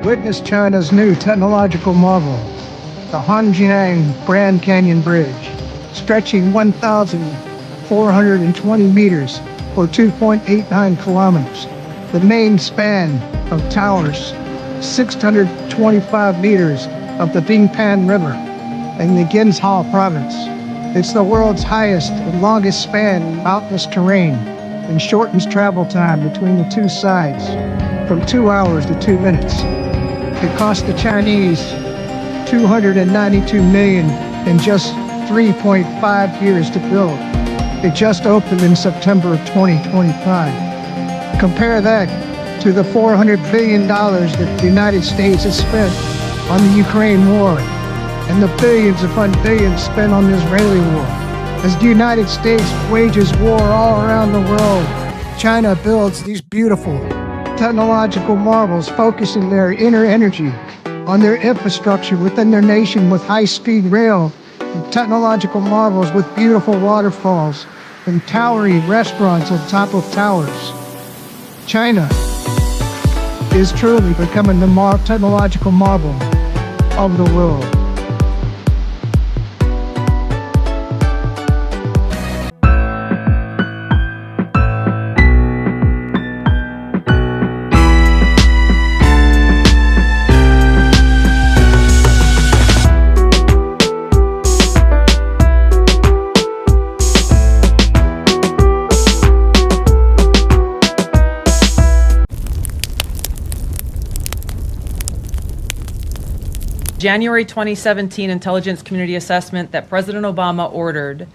Witness China's new technological marvel, the Hanjiang Grand Canyon Bridge, stretching 1,420 meters or 2.89 kilometers. The main span of towers, 625 meters of the Bingpan River in the Ginzhou province. It's the world's highest and longest span in mountainous terrain and shortens travel time between the two sides from 2 hours to 2 minutes. It cost the Chinese $292 million in just 3.5 years to build. It just opened in September of 2025. Compare that to the $400 billion that the United States has spent on the Ukraine war and the billions upon billions spent on the Israeli war. As the United States wages war all around the world, China builds these beautiful technological marvels, focusing their inner energy on their infrastructure within their nation with high-speed rail, and technological marvels with beautiful waterfalls and towering restaurants on top of towers. China is truly becoming the technological marvel of the world. January 2017 intelligence community assessment that President Obama ordered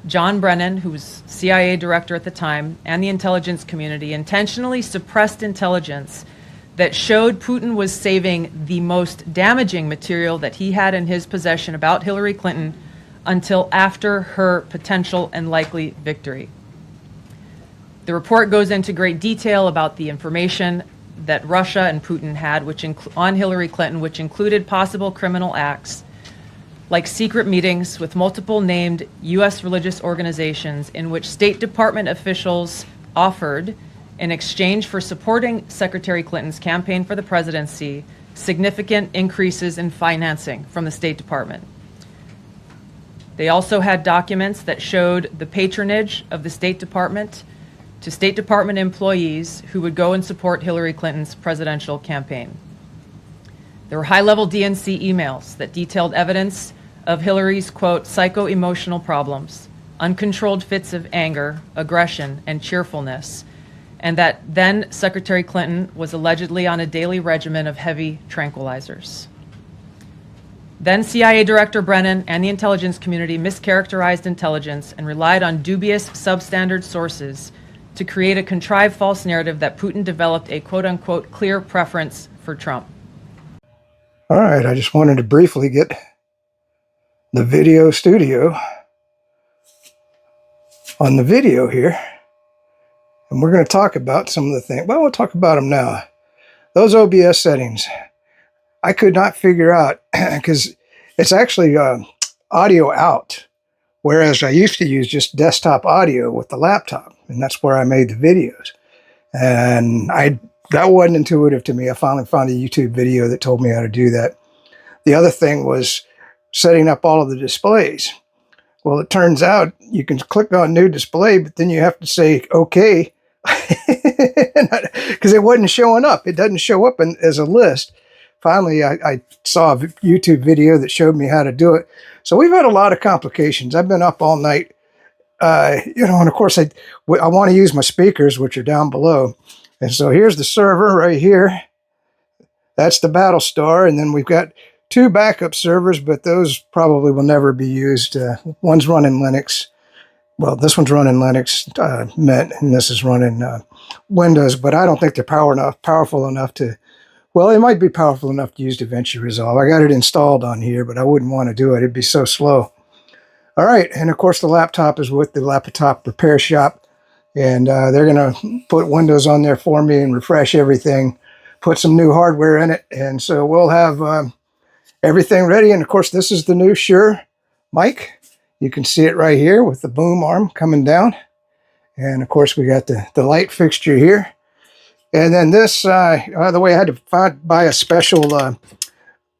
John Brennan, who was CIA director at the time, and the intelligence community intentionally suppressed intelligence that showed Putin was saving the most damaging material that he had in his possession about Hillary Clinton until after her potential and likely victory. The report goes into great detail about the information that Russia and Putin had on Hillary Clinton, which included possible criminal acts like secret meetings with multiple named U.S. religious organizations in which State Department officials offered, in exchange for supporting Secretary Clinton's campaign for the presidency, significant increases in financing from the State Department. They also had documents that showed the patronage of the State Department to State Department employees who would go and support Hillary Clinton's presidential campaign. There were high-level DNC emails that detailed evidence of Hillary's, quote, psycho-emotional problems, uncontrolled fits of anger, aggression, and cheerfulness, and that then Secretary Clinton was allegedly on a daily regimen of heavy tranquilizers. Then CIA Director Brennan and the intelligence community mischaracterized intelligence and relied on dubious substandard sources to create a contrived false narrative that Putin developed a quote-unquote clear preference for Trump. All right, I just wanted to briefly get the video studio on the video here. And we're going to talk about some of the things. Well, we'll talk about them now. Those OBS settings, I could not figure out because it's actually audio out. Whereas I used to use just desktop audio with the laptop, and that's where I made the videos. And that wasn't intuitive to me. I finally found a YouTube video that told me how to do that. The other thing was setting up all of the displays. Well, it turns out you can click on new display, but then you have to say, okay, because it wasn't showing up. It doesn't show up as a list. Finally, I saw a YouTube video that showed me how to do it. So we've had a lot of complications. I've been up all night, and of course I want to use my speakers, which are down below. And so here's the server right here. That's the Battlestar. And then we've got 2 backup servers, but those probably will never be used. One's running Linux. Well, this one's running Linux Mint, and this is running Windows, but I don't think they're powerful enough to. Well, it might be powerful enough to use DaVinci Resolve. I got it installed on here, but I wouldn't want to do it. It'd be so slow. All right, and of course the laptop is with the laptop repair shop, and they're going to put Windows on there for me and refresh everything, put some new hardware in it, and so we'll have everything ready. And of course, this is the new Shure mic. You can see it right here with the boom arm coming down. And of course, we got the light fixture here. And then this, by the way, I had to buy a special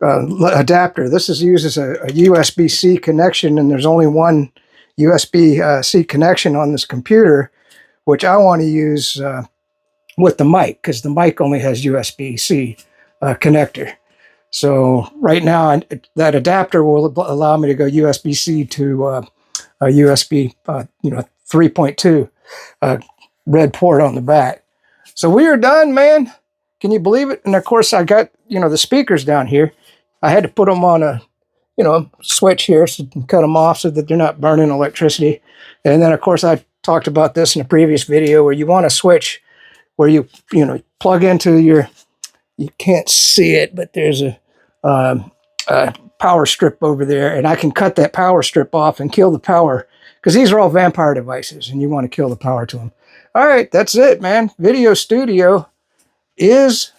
adapter. This is used as a USB-C connection, and there's only one USB-C connection on this computer, which I want to use with the mic, because the mic only has USB-C connector. So right now, that adapter will allow me to go USB-C to a USB 3.2 red port on the back. So we are done, man. Can you believe it? And of course, I got the speakers down here. I had to put them on a switch here so cut them off so that they're not burning electricity. And then of course I talked about this in a previous video where you want a switch where you plug into you can't see it, but there's a power strip over there, and I can cut that power strip off and kill the power, because these are all vampire devices and you want to kill the power to them. All right, that's it, man. Video studio is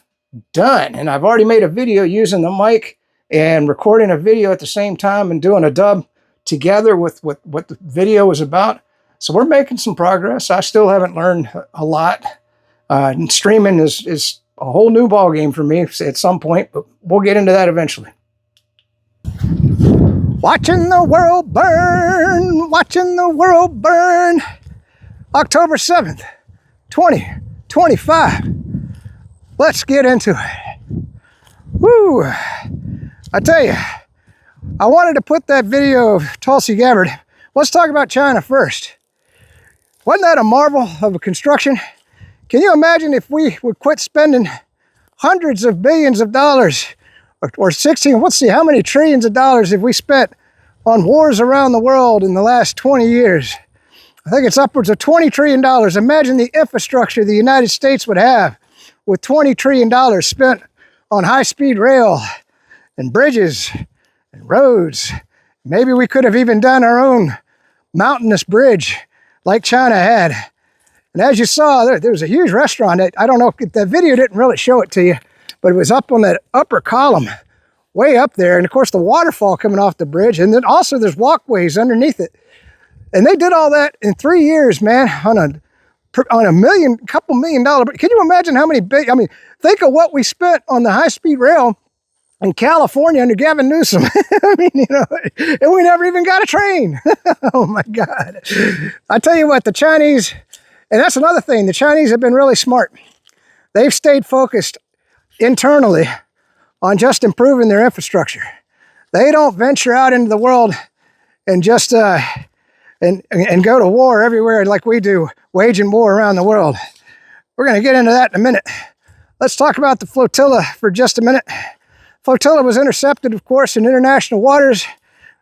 done. And I've already made a video using the mic and recording a video at the same time and doing a dub together with what the video was about. So we're making some progress. I still haven't learned a lot. And streaming is a whole new ball game for me at some point, but we'll get into that eventually. Watching the world burn, watching the world burn. October 7th, 2025. Let's get into it. Woo! I tell you, I wanted to put that video of Tulsi Gabbard. Let's talk about China first. Wasn't that a marvel of a construction? Can you imagine if we would quit spending hundreds of billions of dollars, or 16, let's see, how many trillions of dollars have we spent on wars around the world in the last 20 years? I think it's upwards of $20 trillion. Imagine the infrastructure the United States would have with $20 trillion spent on high-speed rail and bridges and roads. Maybe we could have even done our own mountainous bridge like China had. And as you saw, there was a huge restaurant. I don't know, the video didn't really show it to you, but it was up on that upper column, way up there. And of course, the waterfall coming off the bridge. And then also there's walkways underneath it. And they did all that in 3 years, man, on a couple $1 million. Can you imagine how many think of what we spent on the high-speed rail in California under Gavin Newsom. I mean, and we never even got a train. Oh my God. I tell you what, the Chinese, and that's another thing, the Chinese have been really smart. They've stayed focused internally on just improving their infrastructure. They don't venture out into the world and just and go to war everywhere like we do, waging war around the world. We're going to get into that in a minute. Let's talk about the flotilla for just a minute. Flotilla was intercepted, of course, in international waters,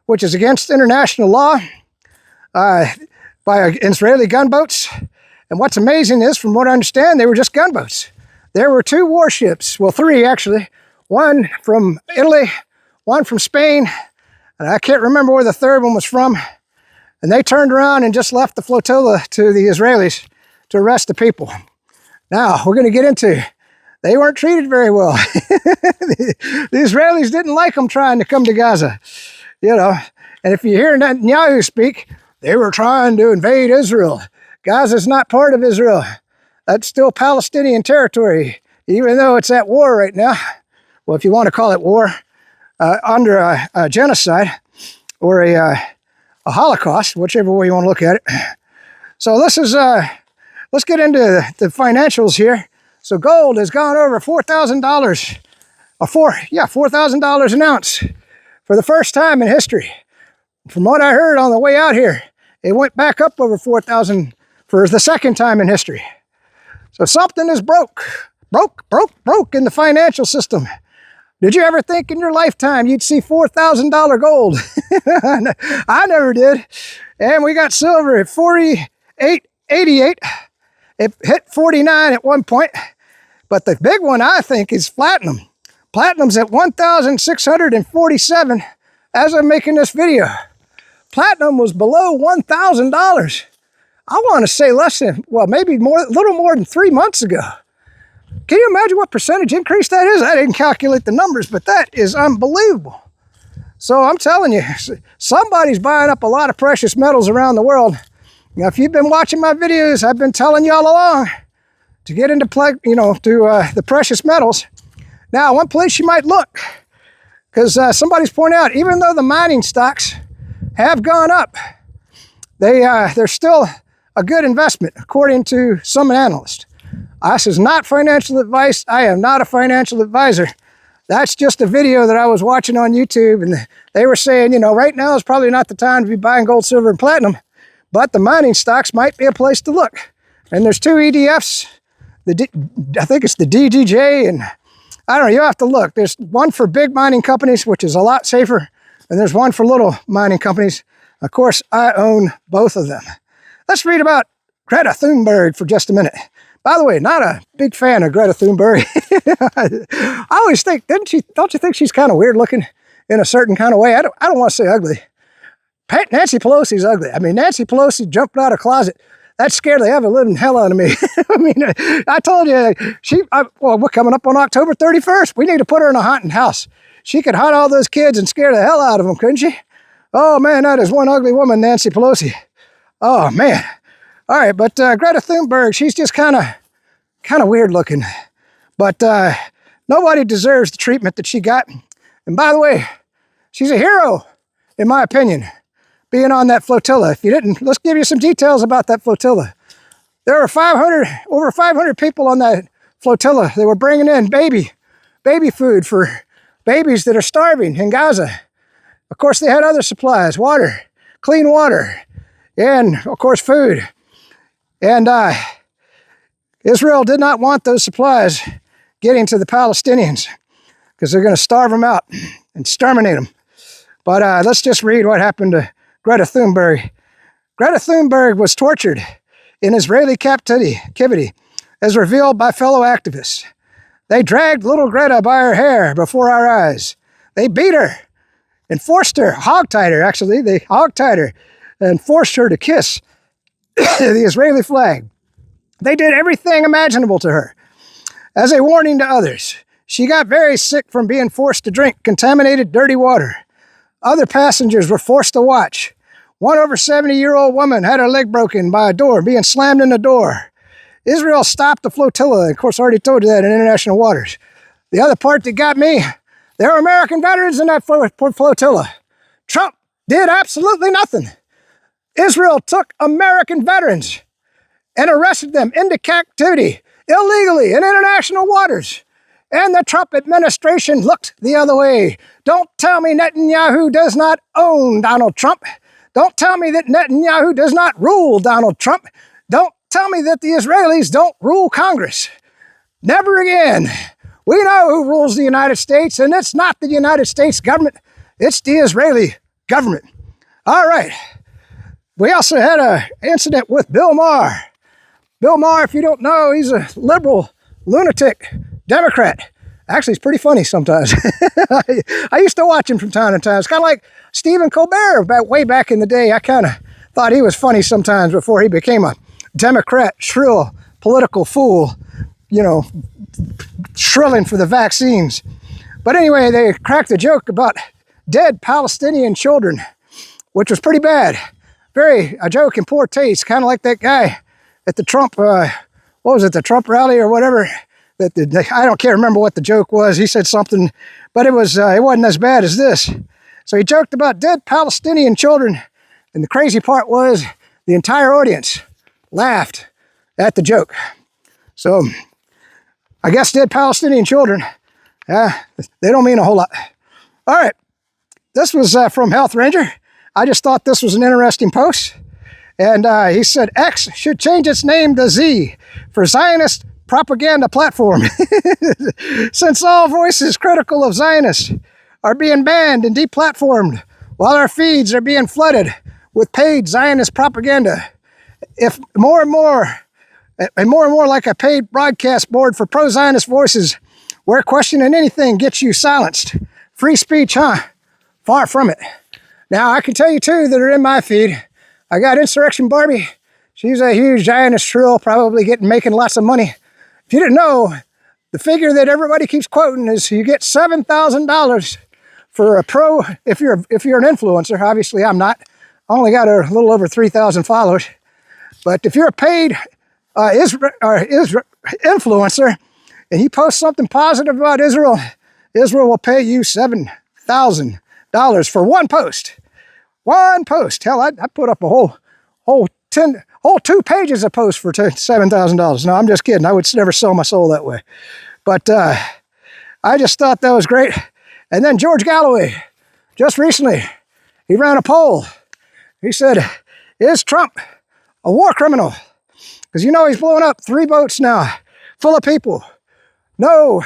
which is against international law, by Israeli gunboats. And what's amazing is, from what I understand, they were just gunboats. There were 2 warships, well, 3 actually, one from Italy, one from Spain, and I can't remember where the third one was from. And they turned around and just left the flotilla to the Israelis to arrest the people. Now, we're going to get into, they weren't treated very well. The Israelis didn't like them trying to come to Gaza, And if you hear Netanyahu speak, they were trying to invade Israel. Gaza's not part of Israel. That's still Palestinian territory, even though it's at war right now. Well, if you want to call it war, under a genocide or a Holocaust, whichever way you want to look at it. So this is, let's get into the financials here. So gold has gone over $4,000, $4,000 an ounce for the first time in history. From what I heard on the way out here, it went back up over 4,000 for the second time in history. So something is broke in the financial system. Did you ever think in your lifetime you'd see $4,000 gold? I never did. And we got silver at 48.88. It hit 49 at one point. But the big one, I think, is platinum. Platinum's at 1,647 as I'm making this video. Platinum was below $1,000. I want to say less than, well, maybe more, a little more than 3 months ago. Can you imagine what percentage increase that is? I didn't calculate the numbers, but that is unbelievable. So I'm telling you, somebody's buying up a lot of precious metals around the world. Now, if you've been watching my videos, I've been telling you all along, to get into the precious metals. Now, one place you might look, because somebody's pointed out, even though the mining stocks have gone up, they're still a good investment, according to some analysts. This is not financial advice. I am not a financial advisor. That's just a video that I was watching on YouTube, and they were saying, right now is probably not the time to be buying gold, silver, and platinum, but the mining stocks might be a place to look. And there's two EDFs. I think it's the DGJ, and I don't know, you have to look. There's one for big mining companies, which is a lot safer, and there's one for little mining companies. Of course, I own both of them. Let's read about Greta Thunberg for just a minute. By the way, not a big fan of Greta Thunberg. I always think, don't you think she's kind of weird looking in a certain kind of way? I don't want to say ugly. Nancy Pelosi's ugly. I mean, Nancy Pelosi jumped out of a closet. That scared the ever living hell out of me. I mean, I told you, we're coming up on October 31st. We need to put her in a haunted house. She could haunt all those kids and scare the hell out of them, couldn't she? Oh man, that is one ugly woman, Nancy Pelosi. Oh man. All right, but Greta Thunberg, she's just kind of weird looking. But nobody deserves the treatment that she got. And by the way, she's a hero, in my opinion, being on that flotilla. If you didn't, let's give you some details about that flotilla. There were over 500 people on that flotilla. They were bringing in baby food for babies that are starving in Gaza. Of course, they had other supplies, water, clean water, and of course, food. And Israel did not want those supplies getting to the Palestinians because they're going to starve them out and exterminate them. But let's just read what happened to Greta Thunberg. Greta Thunberg was tortured in Israeli captivity, as revealed by fellow activists. They dragged little Greta by her hair before our eyes. They beat her and forced her, hogtied her actually, they hogtied her and forced her to kiss the Israeli flag. They did everything imaginable to her. As a warning to others, she got very sick from being forced to drink contaminated, dirty water. Other passengers were forced to watch. One over 70-year-old woman had her leg broken by a door being slammed in the door. Israel stopped the flotilla. Of course, I already told you that in international waters. The other part that got me, there were American veterans in that flotilla. Trump did absolutely nothing. Israel took American veterans and arrested them into captivity illegally in international waters. And the Trump administration looked the other way. Don't tell me Netanyahu does not own Donald Trump. Don't tell me that Netanyahu does not rule Donald Trump. Don't tell me that the Israelis don't rule Congress. Never again. We know who rules the United States, and it's not the United States government. It's the Israeli government. All right. We also had an incident with Bill Maher. Bill Maher, if you don't know, he's a liberal, lunatic Democrat. Actually, he's pretty funny sometimes. I used to watch him from time to time. It's kind of like Stephen Colbert way back in the day. I kind of thought he was funny sometimes before he became a Democrat, shrill, political fool, shrilling for the vaccines. But anyway, they cracked a joke about dead Palestinian children, which was pretty bad. A joke in poor taste, kind of like that guy at the Trump, the Trump rally or whatever. I can't remember what the joke was. He said something, but it wasn't as bad as this. So he joked about dead Palestinian children, and the crazy part was the entire audience laughed at the joke. So I guess dead Palestinian children, they don't mean a whole lot. All right, this was from Health Ranger. I just thought this was an interesting post. And he said, X should change its name to Z for Zionist propaganda platform. Since all voices critical of Zionists are being banned and deplatformed, while our feeds are being flooded with paid Zionist propaganda. If more and more like a paid broadcast board for pro-Zionist voices, where questioning anything gets you silenced. Free speech, huh? Far from it. Now, I can tell you, too, that are in my feed, I got Insurrection Barbie. She's a huge Zionist shrill, probably making lots of money. If you didn't know, the figure that everybody keeps quoting is you get $7,000 for a pro, if you're an influencer. Obviously, I'm not. I only got a little over 3,000 followers. But if you're a paid influencer and he posts something positive about Israel, Israel will pay you $7,000 for one post. One post. Hell, I put up a whole 2 pages of posts for $7,000. No, I'm just kidding. I would never sell my soul that way. But I just thought that was great. And then George Galloway, just recently, he ran a poll. He said, is Trump a war criminal? Because you know he's blowing up 3 boats now, full of people. No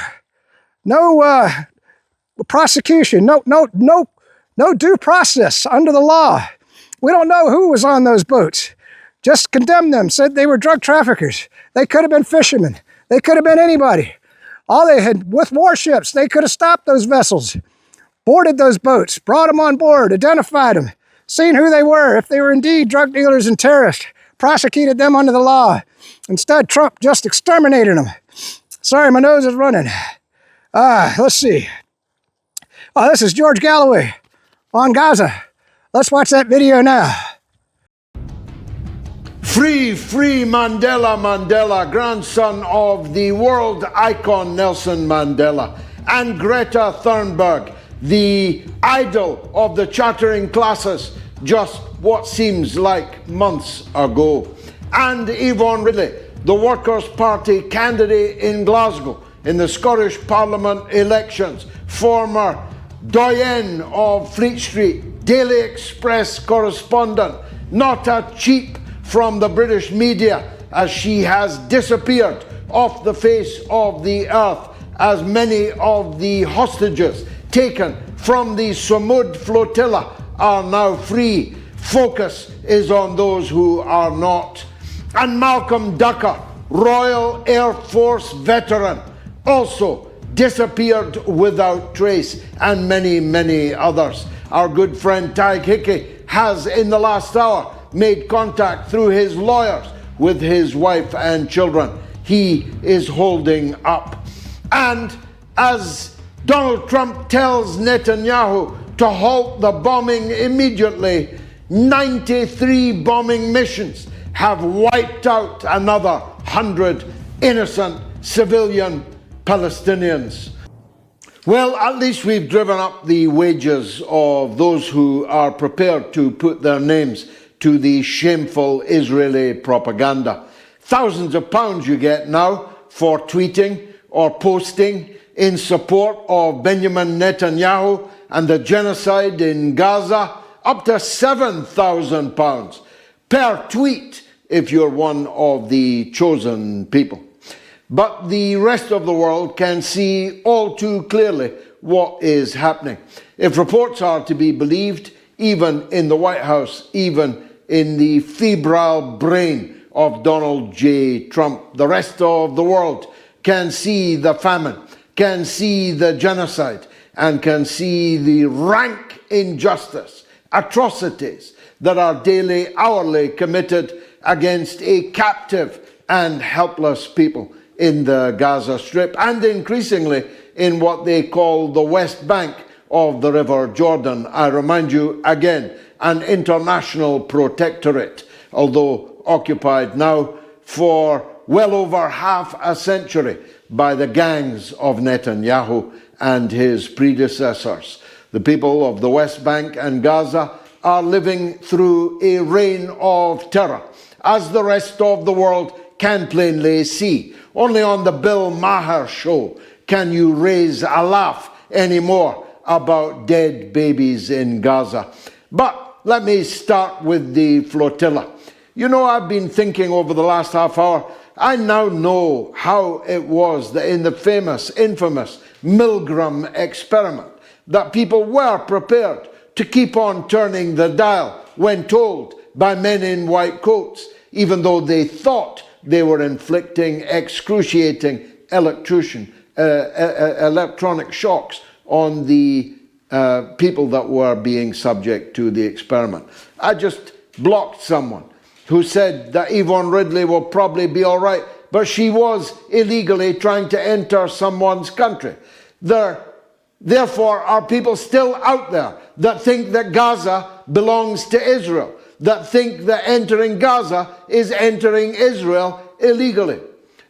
prosecution, no due process under the law. We don't know who was on those boats. Just condemned them, said they were drug traffickers. They could have been fishermen. They could have been anybody. All they had, with warships, they could have stopped those vessels, boarded those boats, brought them on board, identified them, seen who they were, if they were indeed drug dealers and terrorists, prosecuted them under the law. Instead, Trump just exterminated them. Sorry, my nose is running. Let's see. Oh, this is George Galloway on Gaza. Let's watch that video now. Free, free Mandela, Mandela, grandson of the world icon Nelson Mandela, and Greta Thunberg, the idol of the chattering classes just what seems like months ago, and Yvonne Ridley, the Workers' Party candidate in Glasgow in the Scottish Parliament elections, former doyen of Fleet Street, Daily Express correspondent, not a cheap from the British media, as she has disappeared off the face of the earth, as many of the hostages taken from the Samud flotilla are now free. Focus is on those who are not. And Malcolm Ducker, Royal Air Force veteran, also disappeared without trace, and many, many others. Our good friend Tyg Hickey has, in the last hour, made contact through his lawyers with his wife and children. He is holding up. And as Donald Trump tells Netanyahu to halt the bombing immediately, 93 bombing missions have wiped out another 100 innocent civilian Palestinians. Well, at least we've driven up the wages of those who are prepared to put their names to the shameful Israeli propaganda. Thousands of pounds you get now for tweeting or posting in support of Benjamin Netanyahu and the genocide in Gaza, up to £7,000 per tweet if you're one of the chosen people. But the rest of the world can see all too clearly what is happening. If reports are to be believed, even in the White House, even in the febrile brain of Donald J. Trump, the rest of the world can see the famine, can see the genocide, and can see the rank injustice, atrocities that are daily, hourly committed against a captive and helpless people in the Gaza Strip, and increasingly in what they call the West Bank of the River Jordan. I remind you again, an international protectorate, although occupied now for well over half a century by the gangs of Netanyahu and his predecessors. The people of the West Bank and Gaza are living through a reign of terror, as the rest of the world can plainly see. Only on the Bill Maher show can you raise a laugh anymore about dead babies in Gaza. But let me start with the flotilla. You know, I've been thinking over the last half hour, I now know how it was that in the famous, infamous Milgram experiment, that people were prepared to keep on turning the dial when told by men in white coats, even though they thought they were inflicting excruciating electronic shocks on the people that were being subject to the experiment. I just blocked someone who said that Yvonne Ridley will probably be all right, but she was illegally trying to enter someone's country. There, therefore, are people still out there that think that Gaza belongs to Israel, that think that entering Gaza is entering Israel illegally.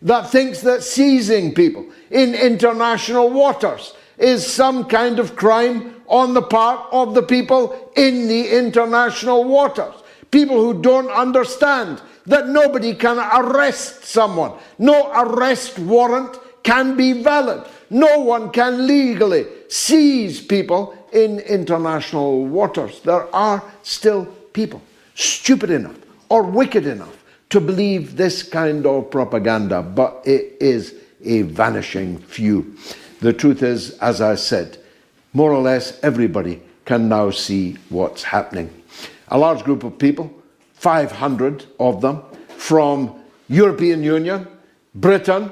that thinks that seizing people in international waters is some kind of crime on the part of the people in the international waters. People who don't understand that nobody can arrest someone. No arrest warrant can be valid. No one can legally seize people in international waters. There are still people stupid enough or wicked enough to believe this kind of propaganda, but it is a vanishing few. The truth is, as I said, more or less everybody can now see what's happening. A large group of people, 500 of them, from European Union, Britain,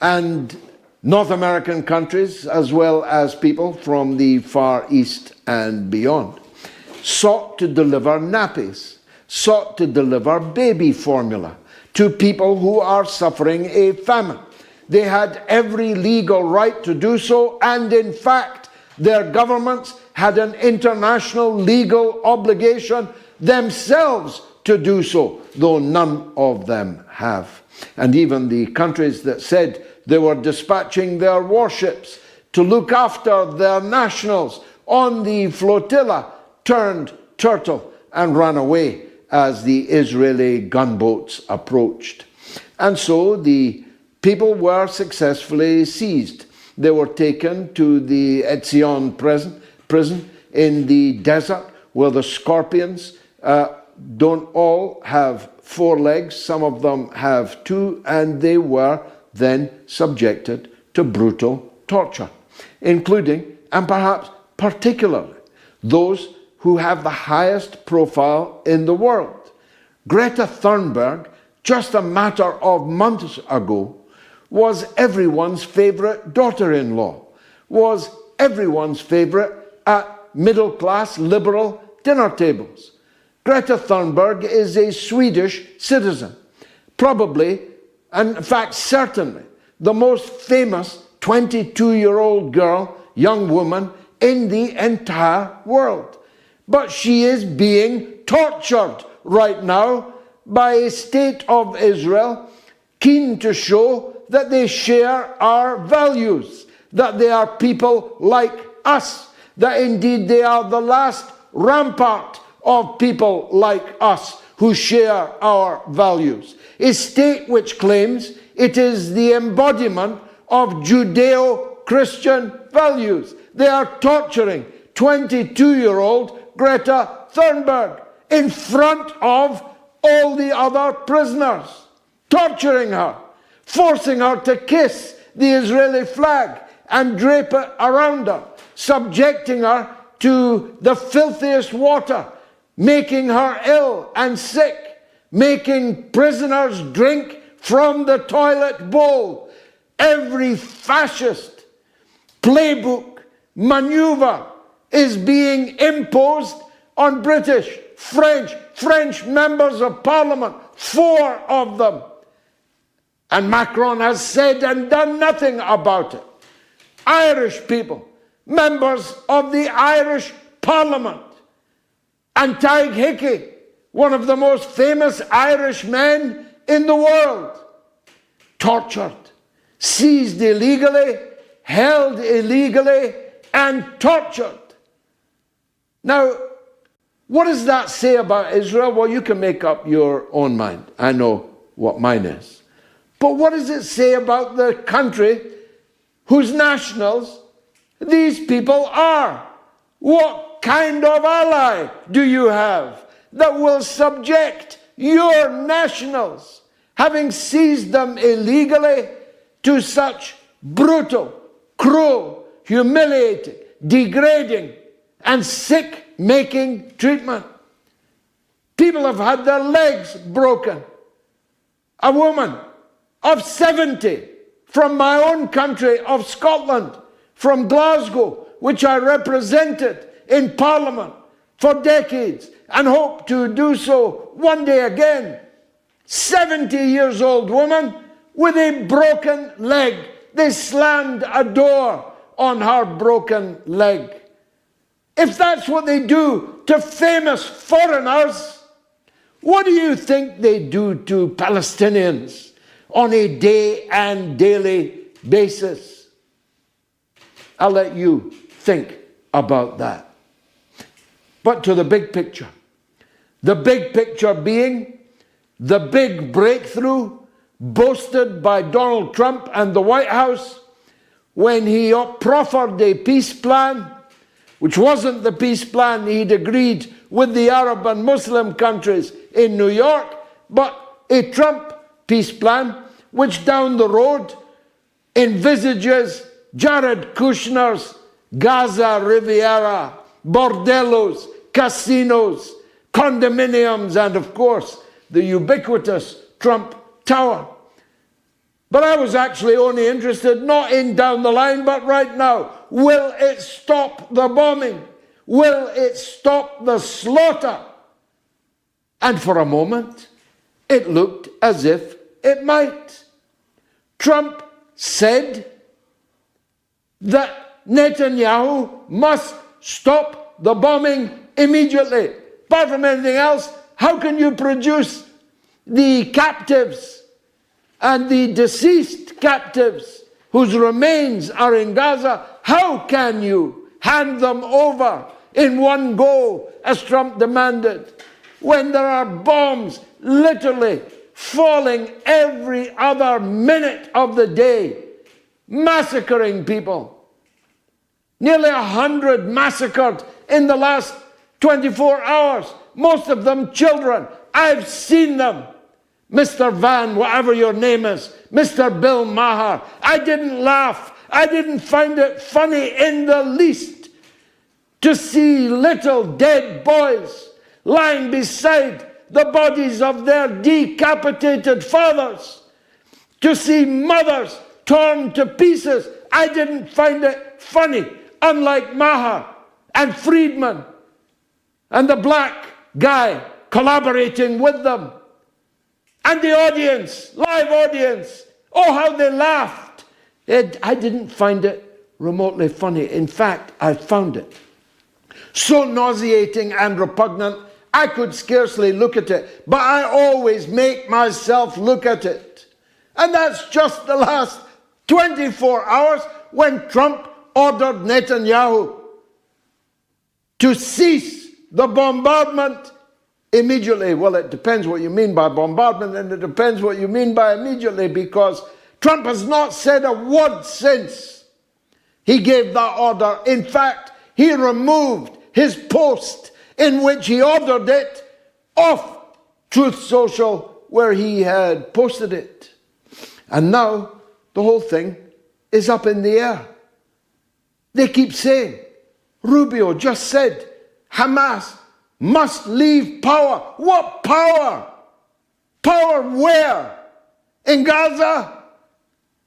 and North American countries, as well as people from the Far East and beyond, sought to deliver nappies, sought to deliver baby formula to people who are suffering a famine. They had every legal right to do so, and in fact, their governments had an international legal obligation themselves to do so, though none of them have. And even the countries that said they were dispatching their warships to look after their nationals on the flotilla turned turtle and ran away as the Israeli gunboats approached. And so the people were successfully seized. They were taken to the Etzion prison in the desert, where the scorpions don't all have 4 legs, some of them have 2, and they were then subjected to brutal torture, including, and perhaps particularly, those who have the highest profile in the world. Greta Thunberg, just a matter of months ago, was everyone's favourite daughter-in-law, was everyone's favourite at middle-class liberal dinner tables. Greta Thunberg is a Swedish citizen, probably, and in fact certainly, the most famous 22-year-old girl, young woman in the entire world. But she is being tortured right now by a state of Israel keen to show that they share our values, that they are people like us, that indeed they are the last rampart of people like us who share our values. A state which claims it is the embodiment of Judeo-Christian values. They are torturing 22-year-old Greta Thunberg in front of all the other prisoners, torturing her, forcing her to kiss the Israeli flag and drape it around her, subjecting her to the filthiest water, making her ill and sick, making prisoners drink from the toilet bowl. Every fascist playbook maneuver is being imposed on British, French members of parliament, 4 of them. And Macron has said and done nothing about it. Irish people, members of the Irish parliament, and Taig Hickey, one of the most famous Irish men in the world, tortured, seized illegally, held illegally, and tortured. Now, what does that say about Israel? Well, you can make up your own mind. I know what mine is. But what does it say about the country whose nationals these people are? What kind of ally do you have that will subject your nationals, having seized them illegally, to such brutal, cruel, humiliating, degrading, and sick-making treatment? People have had their legs broken. A woman of 70 from my own country of Scotland, from Glasgow, which I represented in Parliament for decades and hope to do so one day again. 70 years old woman with a broken leg. They slammed a door on her broken leg. If that's what they do to famous foreigners, what do you think they do to Palestinians on a day and daily basis. I'll let you think about that. But to the big picture. The big picture being the big breakthrough boasted by Donald Trump and the White House when he proffered a peace plan, which wasn't the peace plan he'd agreed with the Arab and Muslim countries in New York, but a Trump peace plan, which down the road envisages Jared Kushner's Gaza Riviera, bordellos, casinos, condominiums, and of course, the ubiquitous Trump Tower. But I was actually only interested not in down the line, but right now. Will it stop the bombing? Will it stop the slaughter? And for a moment, it looked as if it might. Trump said that Netanyahu must stop the bombing immediately. Apart from anything else, how can you produce the captives and the deceased captives whose remains are in Gaza? How can you hand them over in one go, as Trump demanded, when there are bombs literally falling every other minute of the day, massacring people? Nearly 100 massacred in the last 24 hours, most of them children. I've seen them. Mr. Van, whatever your name is, Mr. Bill Maher, I didn't laugh. I didn't find it funny in the least to see little dead boys lying beside the bodies of their decapitated fathers, to see mothers torn to pieces. I didn't find it funny, unlike Maher and Friedman and the black guy collaborating with them. And the audience, live audience, oh, how they laughed. I didn't find it remotely funny. In fact, I found it so nauseating and repugnant, I could scarcely look at it. But I always make myself look at it. And that's just the last 24 hours when Trump ordered Netanyahu to cease the bombardment immediately. Well, it depends what you mean by bombardment, and it depends what you mean by immediately, because Trump has not said a word since he gave that order. In fact, he removed his post in which he ordered it off Truth Social, where he had posted it. And now the whole thing is up in the air. They keep saying, Rubio just said, Hamas must leave power. What power? Power where? In Gaza?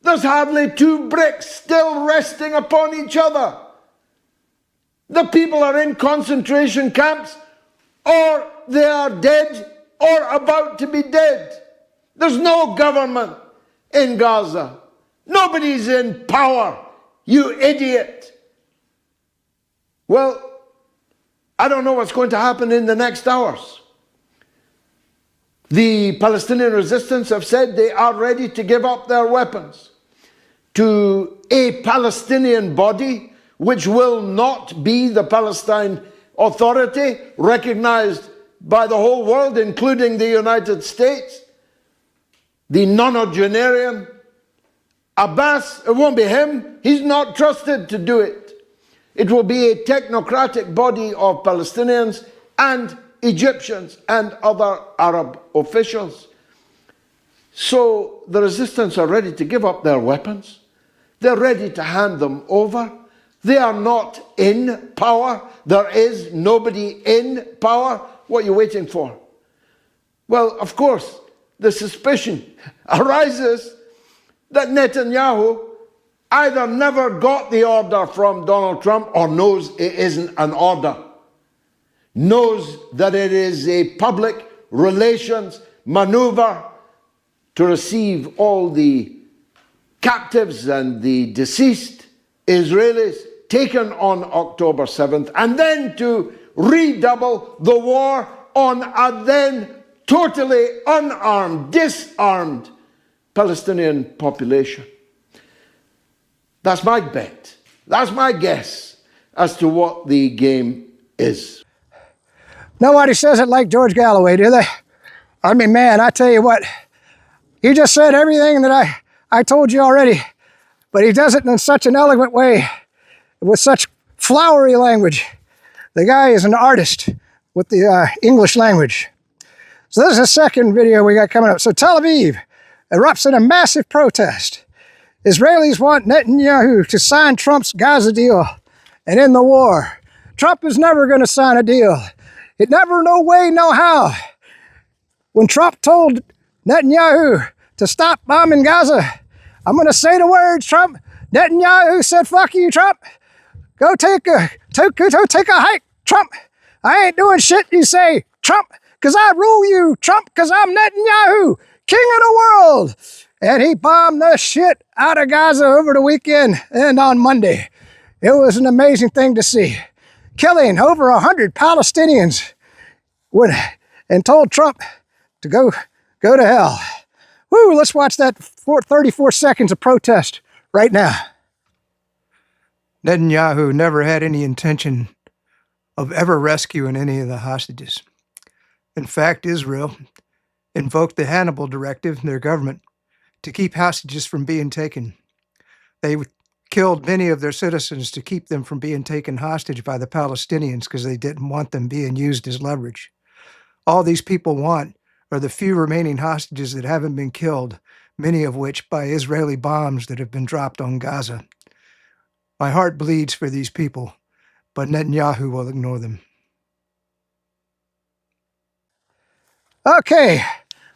There's hardly 2 bricks still resting upon each other. The people are in concentration camps, or they are dead, or about to be dead. There's no government in Gaza. Nobody's in power, you idiot. Well, I don't know what's going to happen in the next hours. The Palestinian resistance have said they are ready to give up their weapons to a Palestinian body which will not be the Palestine Authority, recognized by the whole world, including the United States. The nonagenarian Abbas, it won't be him. He's not trusted to do it. It will be a technocratic body of Palestinians and Egyptians and other Arab officials. So the resistance are ready to give up their weapons. They're ready to hand them over. They are not in power. There is nobody in power. What are you waiting for? Well, of course, the suspicion arises that Netanyahu either never got the order from Donald Trump or knows it isn't an order, knows that it is a public relations maneuver to receive all the captives and the deceased Israelis taken on October 7th, and then to redouble the war on a then totally unarmed, disarmed Palestinian population. That's my bet. That's my guess as to what the game is. Nobody says it like George Galloway, do they? I mean, man, I tell you what, he just said everything that I told you already, but he does it in such an elegant way, with such flowery language. The guy is an artist with the English language. So this is the second video we got coming up. So Tel Aviv erupts in a massive protest. Israelis want Netanyahu to sign Trump's Gaza deal and end the war. Trump is never going to sign a deal. It never, no way, no how. When Trump told Netanyahu to stop bombing Gaza, I'm going to say the words, Trump. Netanyahu said, fuck you, Trump. Go take a hike, Trump. I ain't doing shit you say, Trump, because I rule you, Trump, because I'm Netanyahu, king of the world. And he bombed the shit out of Gaza over the weekend and on Monday. It was an amazing thing to see. Killing over 100 Palestinians and told Trump to go to hell. Woo, let's watch that 34 seconds of protest right now. Netanyahu never had any intention of ever rescuing any of the hostages. In fact, Israel invoked the Hannibal Directive in their government to keep hostages from being taken. They killed many of their citizens to keep them from being taken hostage by the Palestinians because they didn't want them being used as leverage. All these people want are the few remaining hostages that haven't been killed, many of which by Israeli bombs that have been dropped on Gaza. My heart bleeds for these people, but Netanyahu will ignore them. Okay,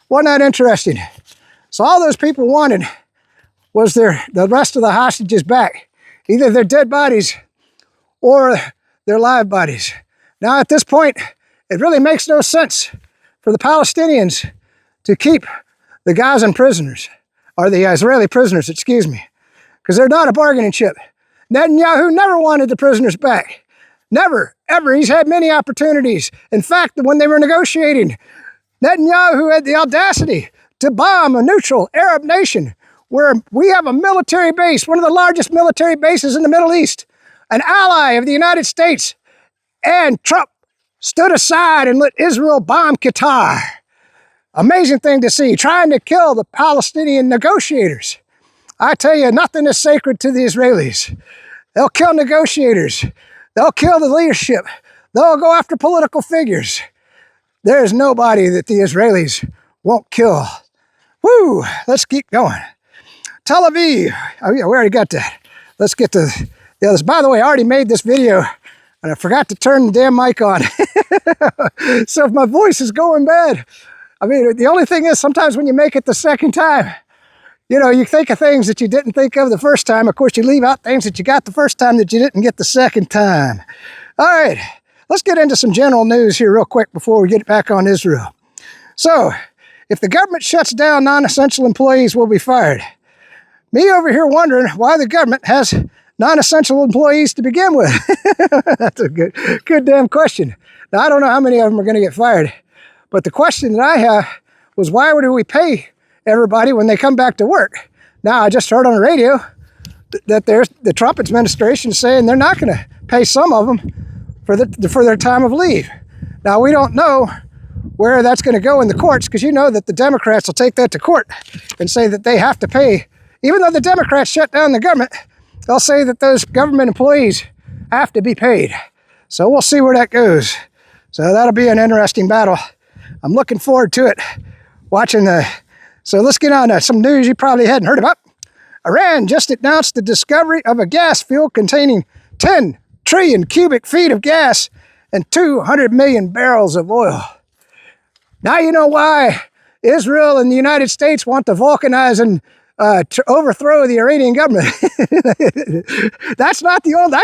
wasn't that interesting? So all those people wanted was the rest of the hostages back, either their dead bodies or their live bodies. Now at this point, it really makes no sense for the Palestinians to keep the Gazan prisoners, or the Israeli prisoners, excuse me, because they're not a bargaining chip. Netanyahu never wanted the prisoners back. Never, ever. He's had many opportunities. In fact, when they were negotiating, Netanyahu had the audacity to bomb a neutral Arab nation where we have a military base, one of the largest military bases in the Middle East, an ally of the United States, and Trump stood aside and let Israel bomb Qatar. Amazing thing to see, trying to kill the Palestinian negotiators. I tell you, nothing is sacred to the Israelis. They'll kill negotiators. They'll kill the leadership. They'll go after political figures. There's nobody that the Israelis won't kill. Woo, let's keep going. Tel Aviv, oh yeah, we already got that. Let's get to the others. By the way, I already made this video and I forgot to turn the damn mic on. So if my voice is going bad, I mean, the only thing is sometimes when you make it the second time, you know, you think of things that you didn't think of the first time. Of course, you leave out things that you got the first time that you didn't get the second time. All right, let's get into some general news here real quick before we get back on Israel. So, if the government shuts down, non-essential employees will be fired. Me over here wondering why the government has non-essential employees to begin with. That's a good damn question. Now, I don't know how many of them are going to get fired, but the question that I have was why do we pay everybody when they come back to work? Now, I just heard on the radio that there's the Trump administration saying they're not going to pay some of them for their time of leave. Now, we don't know where that's going to go in the courts, because you know that the Democrats will take that to court and say that they have to pay. Even though the Democrats shut down the government, they'll say that those government employees have to be paid. So we'll see where that goes. So that'll be an interesting battle. I'm looking forward to it. So let's get on to some news you probably hadn't heard about. Iran just announced the discovery of a gas field containing 10 trillion cubic feet of gas and 200 million barrels of oil. Now you know why Israel and the United States want to vulcanize and to overthrow the Iranian government. That's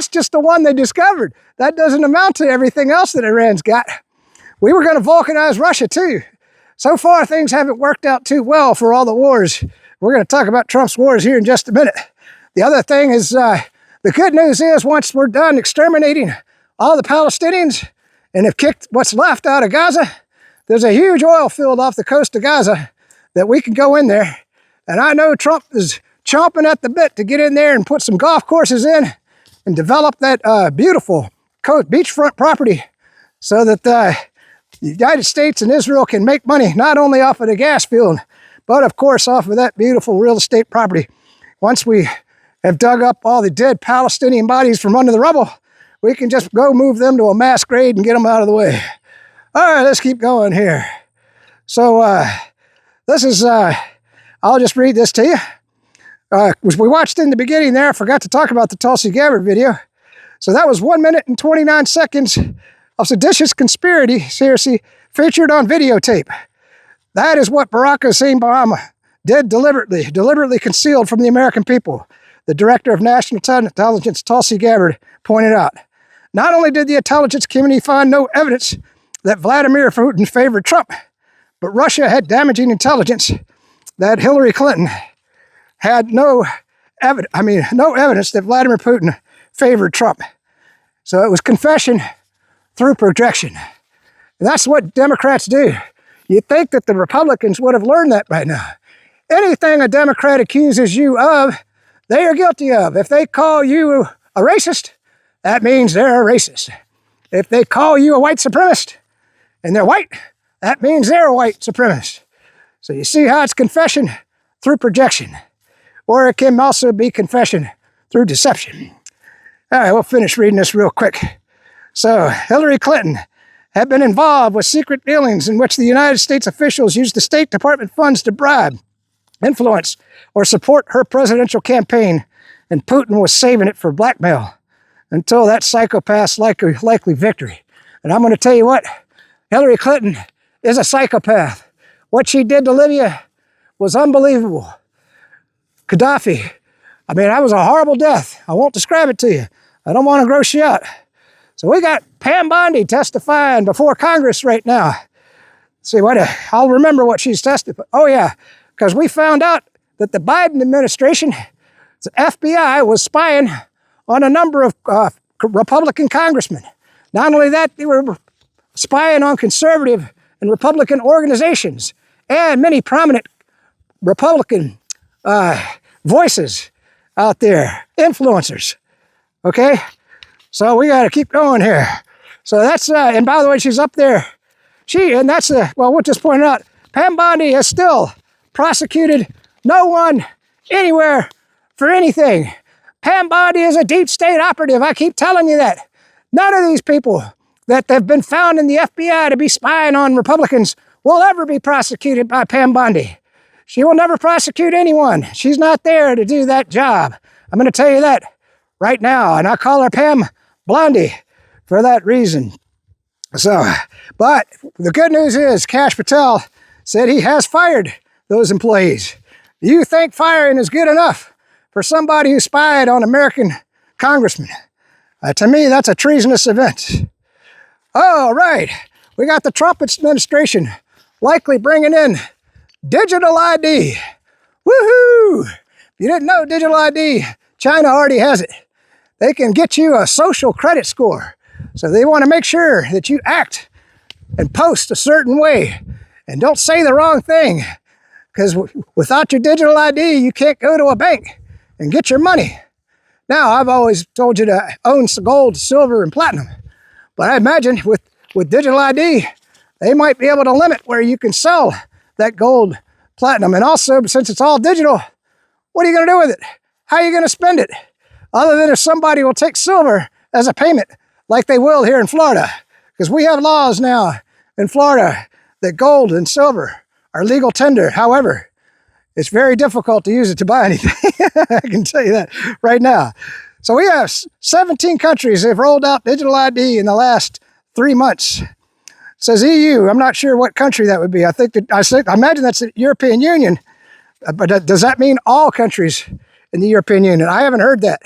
just the one they discovered. That doesn't amount to everything else that Iran's got. We were going to vulcanize Russia too. So far, things haven't worked out too well for all the wars. We're going to talk about Trump's wars here in just a minute. The other thing is, the good news is once we're done exterminating all the Palestinians and have kicked what's left out of Gaza, there's a huge oil field off the coast of Gaza that we can go in there And I know Trump is chomping at the bit to get in there and put some golf courses in and develop that beautiful beachfront property so that the United States and Israel can make money not only off of the gas field, but of course off of that beautiful real estate property. Once we have dug up all the dead Palestinian bodies from under the rubble, we can just go move them to a mass grave and get them out of the way. All right, let's keep going here. So this is, I'll just read this to you. We watched in the beginning there, I forgot to talk about the Tulsi Gabbard video. So that was 1 minute and 29 seconds of seditious conspiracy featured on videotape. That is what Barack Hussein Obama did deliberately concealed from the American people. The director of national intelligence, Tulsi Gabbard, pointed out. Not only did the intelligence community find no evidence that Vladimir Putin favored Trump, but Russia had damaging intelligence that Hillary Clinton had no evidence that Vladimir Putin favored Trump. So it was confession through projection. And that's what Democrats do. You'd think that the Republicans would have learned that by now. Anything a Democrat accuses you of, they are guilty of. If they call you a racist, that means they're a racist. If they call you a white supremacist and they're white, that means they're a white supremacist. So you see how it's confession through projection. Or it can also be confession through deception. All right, we'll finish reading this real quick. So Hillary Clinton had been involved with secret dealings in which the United States officials used the State Department funds to bribe, influence, or support her presidential campaign, and Putin was saving it for blackmail until that psychopath's likely victory. And I'm going to tell you what, Hillary Clinton is a psychopath. What she did to Libya was unbelievable. Gaddafi, that was a horrible death. I won't describe it to you. I don't want to gross you out. So we got Pam Bondi testifying before Congress right now. See what? I'll remember what she's testified. Oh yeah, because we found out that the Biden administration, the FBI, was spying on a number of Republican congressmen. Not only that, they were spying on conservative and Republican organizations and many prominent Republican voices out there, influencers. Okay? So we got to keep going here. So that's, and by the way, she's up there. We'll just point out, Pam Bondi has still prosecuted no one anywhere for anything. Pam Bondi is a deep state operative. I keep telling you that. None of these people that have been found in the FBI to be spying on Republicans will ever be prosecuted by Pam Bondi. She will never prosecute anyone. She's not there to do that job. I'm going to tell you that right now, and I call her Pam Blondie for that reason. So, but the good news is Kash Patel said he has fired those employees. You think firing is good enough for somebody who spied on American congressmen? To me, that's a treasonous event. All right, we got the Trump administration likely bringing in digital ID. Woohoo! If you didn't know digital ID, China already has it. They can get you a social credit score. So they want to make sure that you act and post a certain way and don't say the wrong thing. Because without your digital ID, you can't go to a bank and get your money. Now, I've always told you to own gold, silver, and platinum. But I imagine with digital ID, they might be able to limit where you can sell that gold, platinum. And also, since it's all digital, what are you going to do with it? How are you going to spend it? Other than if somebody will take silver as a payment, like they will here in Florida. Because we have laws now in Florida that gold and silver are legal tender. However, it's very difficult to use it to buy anything. I can tell you that right now. So we have 17 countries that have rolled out digital ID in the last 3 months. It says EU. I'm not sure what country that would be. I imagine that's the European Union. But does that mean all countries in the European Union? I haven't heard that.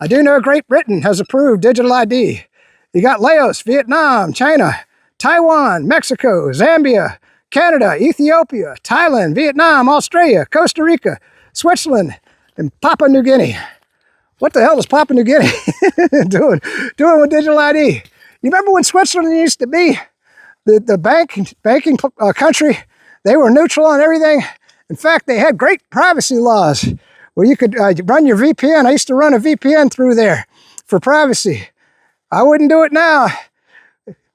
I do know Great Britain has approved digital ID. You got Laos, Vietnam, China, Taiwan, Mexico, Zambia, Canada, Ethiopia, Thailand, Vietnam, Australia, Costa Rica, Switzerland, and Papua New Guinea. What the hell is Papua New Guinea doing with digital ID? You remember when Switzerland used to be the banking country? They were neutral on everything. In fact, they had great privacy laws where you could run your VPN. I used to run a VPN through there for privacy. I wouldn't do it now.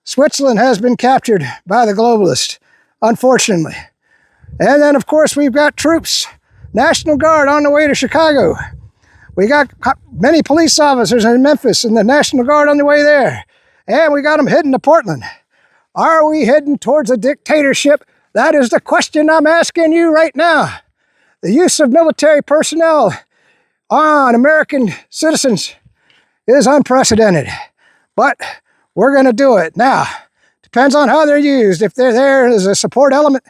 Switzerland has been captured by the globalists, unfortunately. And then, of course, we've got troops, National Guard on the way to Chicago. We got many police officers in Memphis and the National Guard on the way there. And we got them heading to Portland. Are we heading towards a dictatorship? That is the question I'm asking you right now. The use of military personnel on American citizens is unprecedented. But we're going to do it. Now, depends on how they're used. If they're there as a support element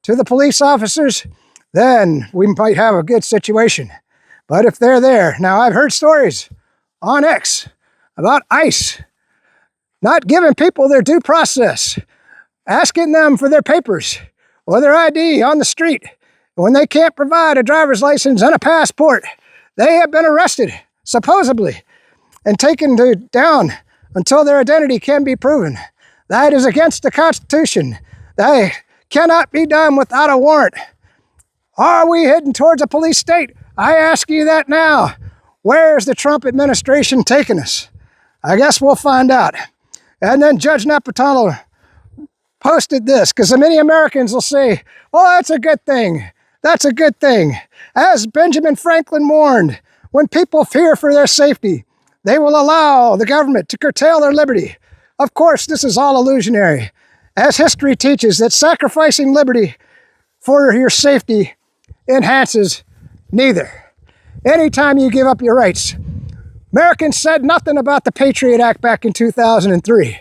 to the police officers, then we might have a good situation. But if they're there, now I've heard stories on X about ICE not giving people their due process, asking them for their papers or their ID on the street. When they can't provide a driver's license and a passport, they have been arrested, supposedly, and taken down until their identity can be proven. That is against the Constitution. That cannot be done without a warrant. Are we heading towards a police state? I ask you that now. Where's the Trump administration taking us? I guess we'll find out. And then Judge Napolitano posted this, because many Americans will say, oh, that's a good thing. That's a good thing. As Benjamin Franklin warned, when people fear for their safety, they will allow the government to curtail their liberty. Of course, this is all illusionary, as history teaches that sacrificing liberty for your safety enhances neither. Anytime you give up your rights. Americans said nothing about the Patriot Act back in 2003.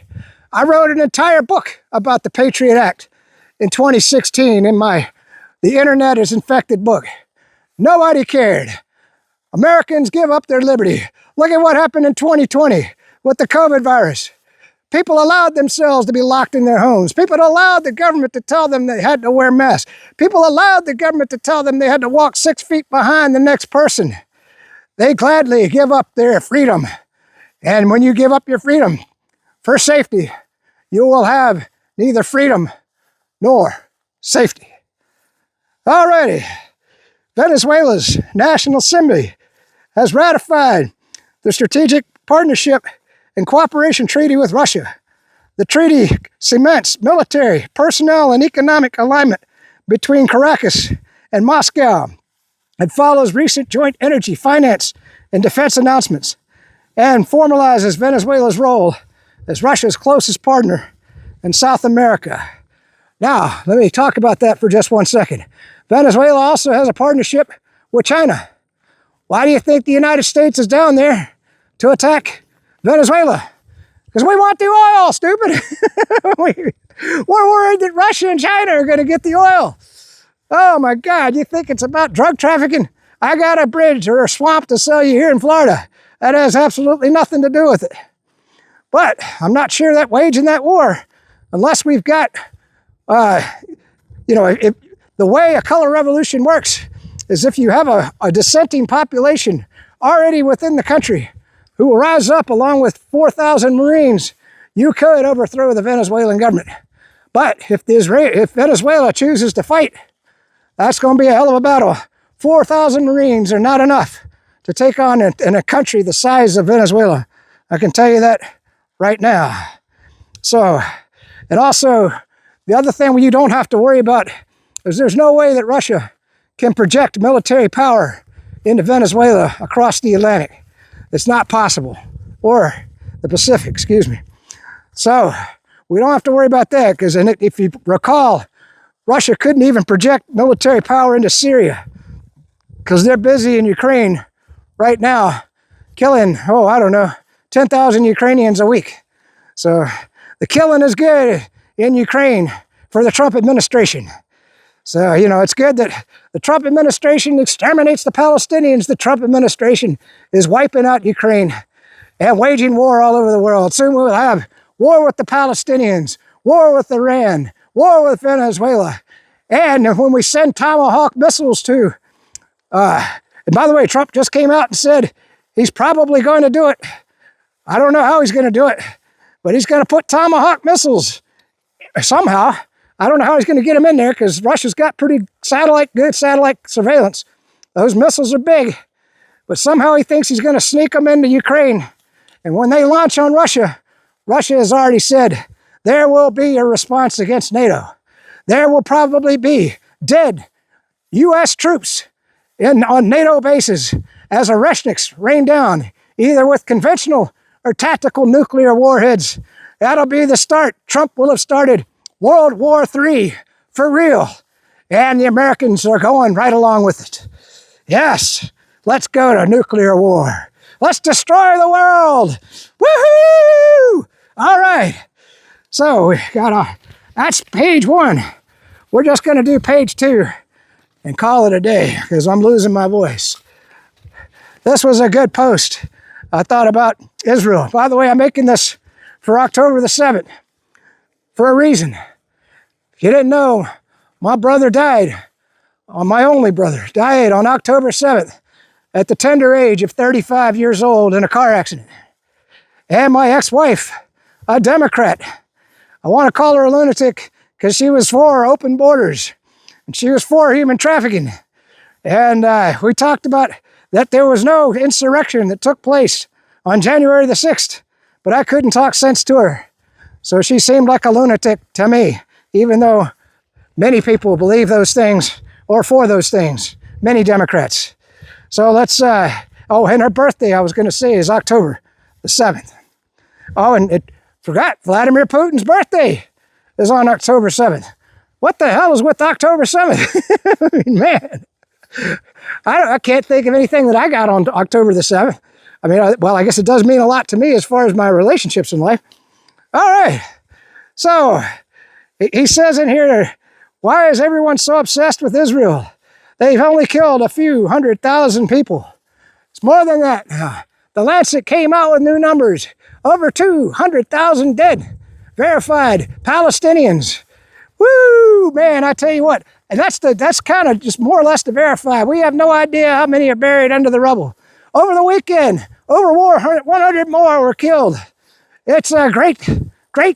I wrote an entire book about the Patriot Act in 2016 in my The Internet is Infected book. Nobody cared. Americans give up their liberty. Look at what happened in 2020 with the COVID virus. People allowed themselves to be locked in their homes. People allowed the government to tell them they had to wear masks. People allowed the government to tell them they had to walk 6 feet behind the next person. They gladly give up their freedom. And when you give up your freedom for safety, you will have neither freedom nor safety. Alrighty. Venezuela's National Assembly has ratified the Strategic Partnership and Cooperation Treaty with Russia. The treaty cements military, personnel, and economic alignment between Caracas and Moscow. It follows recent joint energy, finance, and defense announcements and formalizes Venezuela's role as Russia's closest partner in South America. Now, let me talk about that for just 1 second. Venezuela also has a partnership with China. Why do you think the United States is down there to attack Venezuela? Because we want the oil, stupid. We're worried that Russia and China are going to get the oil. Oh my God, you think it's about drug trafficking? I got a bridge or a swamp to sell you here in Florida. That has absolutely nothing to do with it. But I'm not sure that waging that war, unless we've got, if the way a color revolution works is if you have a dissenting population already within the country who will rise up along with 4,000 Marines, you could overthrow the Venezuelan government. But if Venezuela chooses to fight, that's going to be a hell of a battle. 4,000 Marines are not enough to take on in a country the size of Venezuela. I can tell you that right now. So, and also, the other thing you don't have to worry about is there's no way that Russia can project military power into Venezuela across the Atlantic. It's not possible. Or the Pacific, excuse me. So, we don't have to worry about that, because if you recall, Russia couldn't even project military power into Syria because they're busy in Ukraine right now killing, 10,000 Ukrainians a week. So the killing is good in Ukraine for the Trump administration. So, it's good that the Trump administration exterminates the Palestinians. The Trump administration is wiping out Ukraine and waging war all over the world. Soon we'll have war with the Palestinians, war with Iran, war with Venezuela. And when we send Tomahawk missiles to, and by the way, Trump just came out and said he's probably going to do it. I don't know how he's going to do it, but he's going to put Tomahawk missiles somehow I don't know how he's going to get them in there because Russia's got pretty good satellite surveillance. Those missiles are big, but somehow he thinks he's going to sneak them into Ukraine. And when they launch on Russia, Russia has already said there will be a response against NATO. There will probably be dead U.S. troops on NATO bases as Oreshniks rain down, either with conventional or tactical nuclear warheads. That'll be the start. Trump will have started World War III for real. And the Americans are going right along with it. Yes, let's go to nuclear war. Let's destroy the world. Woohoo! All right. So we got that's page 1. We're just going to do page 2 and call it a day because I'm losing my voice. This was a good post. I thought about Israel. By the way, I'm making this for October the 7th for a reason. If you didn't know, my brother died, my only brother, died on October 7th at the tender age of 35 years old in a car accident. And my ex-wife, a Democrat. I want to call her a lunatic because she was for open borders and she was for human trafficking. And we talked about that there was no insurrection that took place on January the 6th, but I couldn't talk sense to her. So she seemed like a lunatic to me, even though many people believe those things or for those things, many Democrats. So let's, and her birthday, I was going to say, is October the 7th. Oh, and forgot, Vladimir Putin's birthday is on October 7th. What the hell is with October 7th? I mean, man, I can't think of anything that I got on October the 7th. I mean, I guess it does mean a lot to me as far as my relationships in life. All right. So he says in here, why is everyone so obsessed with Israel? They've only killed a few 100,000 people. It's more than that. The Lancet came out with new numbers. Over 200,000 dead, verified Palestinians. Woo, man, I tell you what. And that's kind of just more or less to verify. We have no idea how many are buried under the rubble. Over the weekend, over 100 more were killed. It's great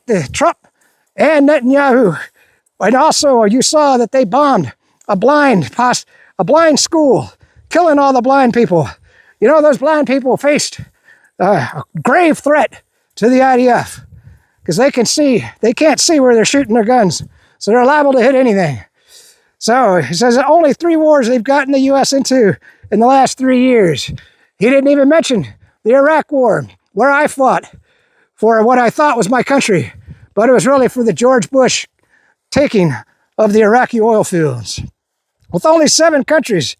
that Trump and Netanyahu. And also, you saw that they bombed a blind school, killing all the blind people. You know, those blind people faced a grave threat to the IDF because they can't see where they're shooting their guns, so they're liable to hit anything. So he says that only 3 wars they've gotten the U.S. into in the last 3 years. He didn't even mention the Iraq War, where I fought for what I thought was my country, but it was really for the George Bush taking of the Iraqi oil fields. With only 7 countries,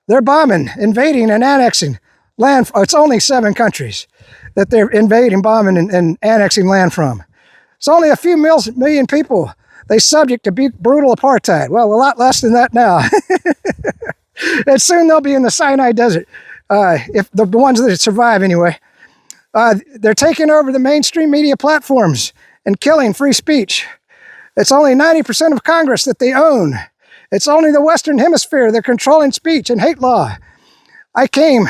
they're bombing, invading, and annexing land. It's only 7 countries that they're invading, bombing, and annexing land from. It's only a few million people they subject to brutal apartheid. Well, a lot less than that now. And soon they'll be in the Sinai Desert, if the ones that survive anyway. They're taking over the mainstream media platforms and killing free speech. It's only 90% of Congress that they own. It's only the Western Hemisphere they're controlling speech and hate law. I can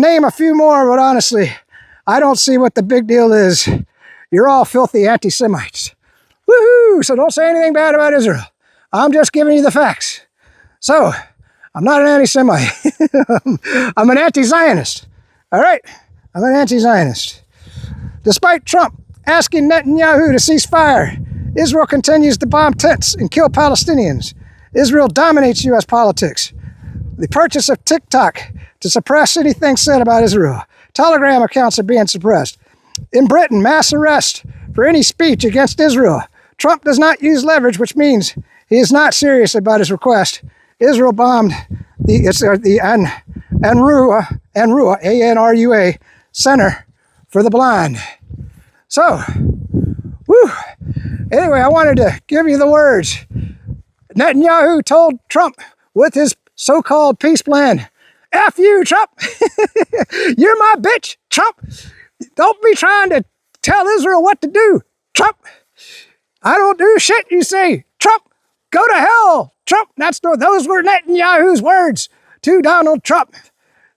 name a few more, but honestly, I don't see what the big deal is. You're all filthy anti-Semites. Woohoo! So don't say anything bad about Israel. I'm just giving you the facts. So, I'm not an anti-Semite. I'm an anti-Zionist. All right? I'm an anti-Zionist. Despite Trump asking Netanyahu to cease fire, Israel continues to bomb tents and kill Palestinians. Israel dominates U.S. politics. The purchase of TikTok to suppress anything said about Israel. Telegram accounts are being suppressed. In Britain, mass arrest for any speech against Israel. Trump does not use leverage, which means he is not serious about his request. Israel bombed the ANRUA, A-N-R-U-A, Center for the Blind. So, anyway, I wanted to give you the words. Netanyahu told Trump with his so-called peace plan, F you, Trump. You're my bitch, Trump. Don't be trying to tell Israel what to do, Trump. I don't do shit, you say. Trump, go to hell, Trump. Those were Netanyahu's words to Donald Trump.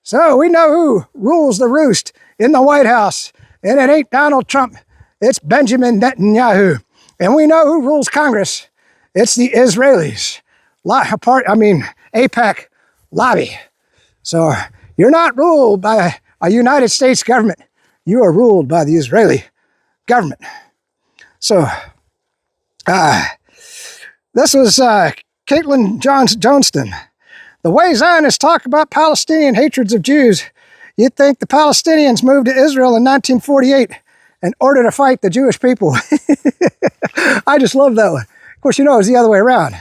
So we know who rules the roost in the White House. And it ain't Donald Trump. It's Benjamin Netanyahu. And we know who rules Congress. It's the Israelis. AIPAC lobby. So you're not ruled by a United States government. You are ruled by the Israeli government. So this was Caitlin Johnston. The way Zionists talk about Palestinian hatreds of Jews, you'd think the Palestinians moved to Israel in 1948 in order to fight the Jewish people. I just love that one. Of course, you know it's the other way around.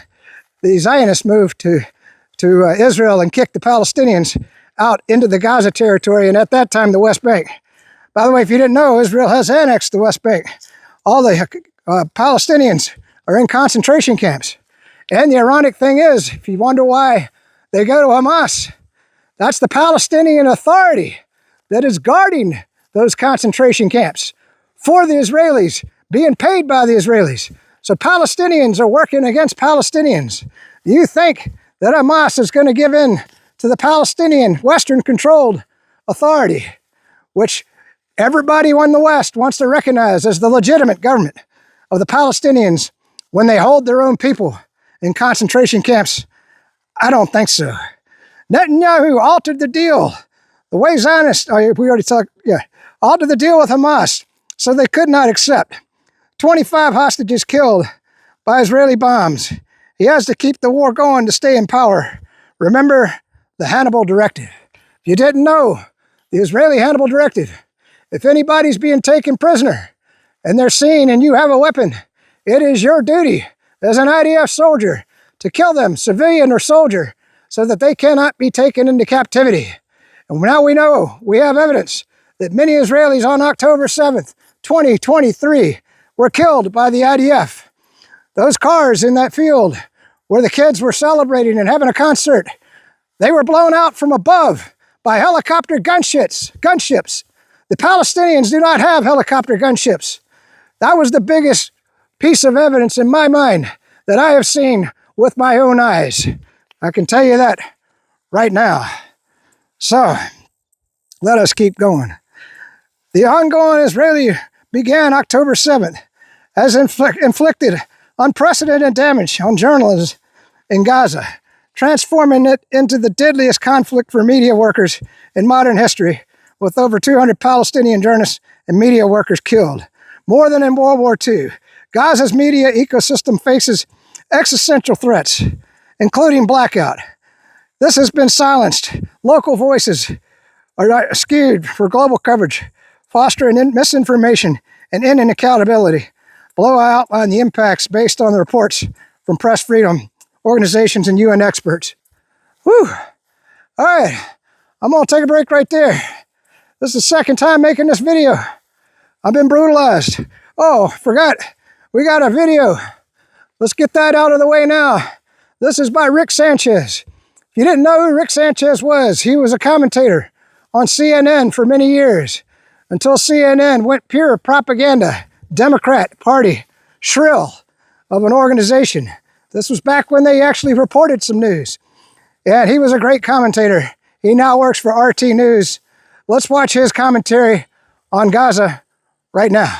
The Zionists moved to Israel and kicked the Palestinians out into the Gaza territory, and at that time, the West Bank. By the way, if you didn't know, Israel has annexed the West Bank. All the Palestinians are in concentration camps. And the ironic thing is, if you wonder why they go to Hamas, that's the Palestinian Authority that is guarding those concentration camps for the Israelis, being paid by the Israelis. So Palestinians are working against Palestinians. You think that Hamas is going to give in to the Palestinian Western-controlled authority, which everybody in the West wants to recognize as the legitimate government of the Palestinians when they hold their own people in concentration camps? I don't think so. Netanyahu altered the deal. The way Zionists, altered the deal with Hamas so they could not accept 25 hostages killed by Israeli bombs. He has to keep the war going to stay in power. Remember the Hannibal Directive. If you didn't know, the Israeli Hannibal Directive, if anybody's being taken prisoner and they're seen and you have a weapon, it is your duty as an IDF soldier to kill them, civilian or soldier, so that they cannot be taken into captivity. And now we know, we have evidence that many Israelis on October 7th, 2023, were killed by the IDF. Those cars in that field where the kids were celebrating and having a concert, they were blown out from above by helicopter gunships. The Palestinians do not have helicopter gunships. That was the biggest piece of evidence in my mind that I have seen with my own eyes. I can tell you that right now. So, let us keep going. The ongoing Israeli began October 7th, has inflicted unprecedented damage on journalists in Gaza, transforming it into the deadliest conflict for media workers in modern history, with over 200 Palestinian journalists and media workers killed. More than in World War II, Gaza's media ecosystem faces existential threats, including blackout. This has been silenced. Local voices are skewed for global coverage, fostering misinformation and inaccountability. Below, I outline the impacts based on the reports from press freedom organizations and UN experts. Whew. All right, I'm gonna take a break right there. This is the second time making this video. I've been brutalized. Oh, forgot, we got a video. Let's get that out of the way now. This is by Rick Sanchez. If you didn't know who Rick Sanchez was, he was a commentator on CNN for many years, until CNN went pure propaganda, Democrat Party, shrill of an organization. This was back when they actually reported some news. And he was a great commentator. He now works for RT News. Let's watch his commentary on Gaza right now.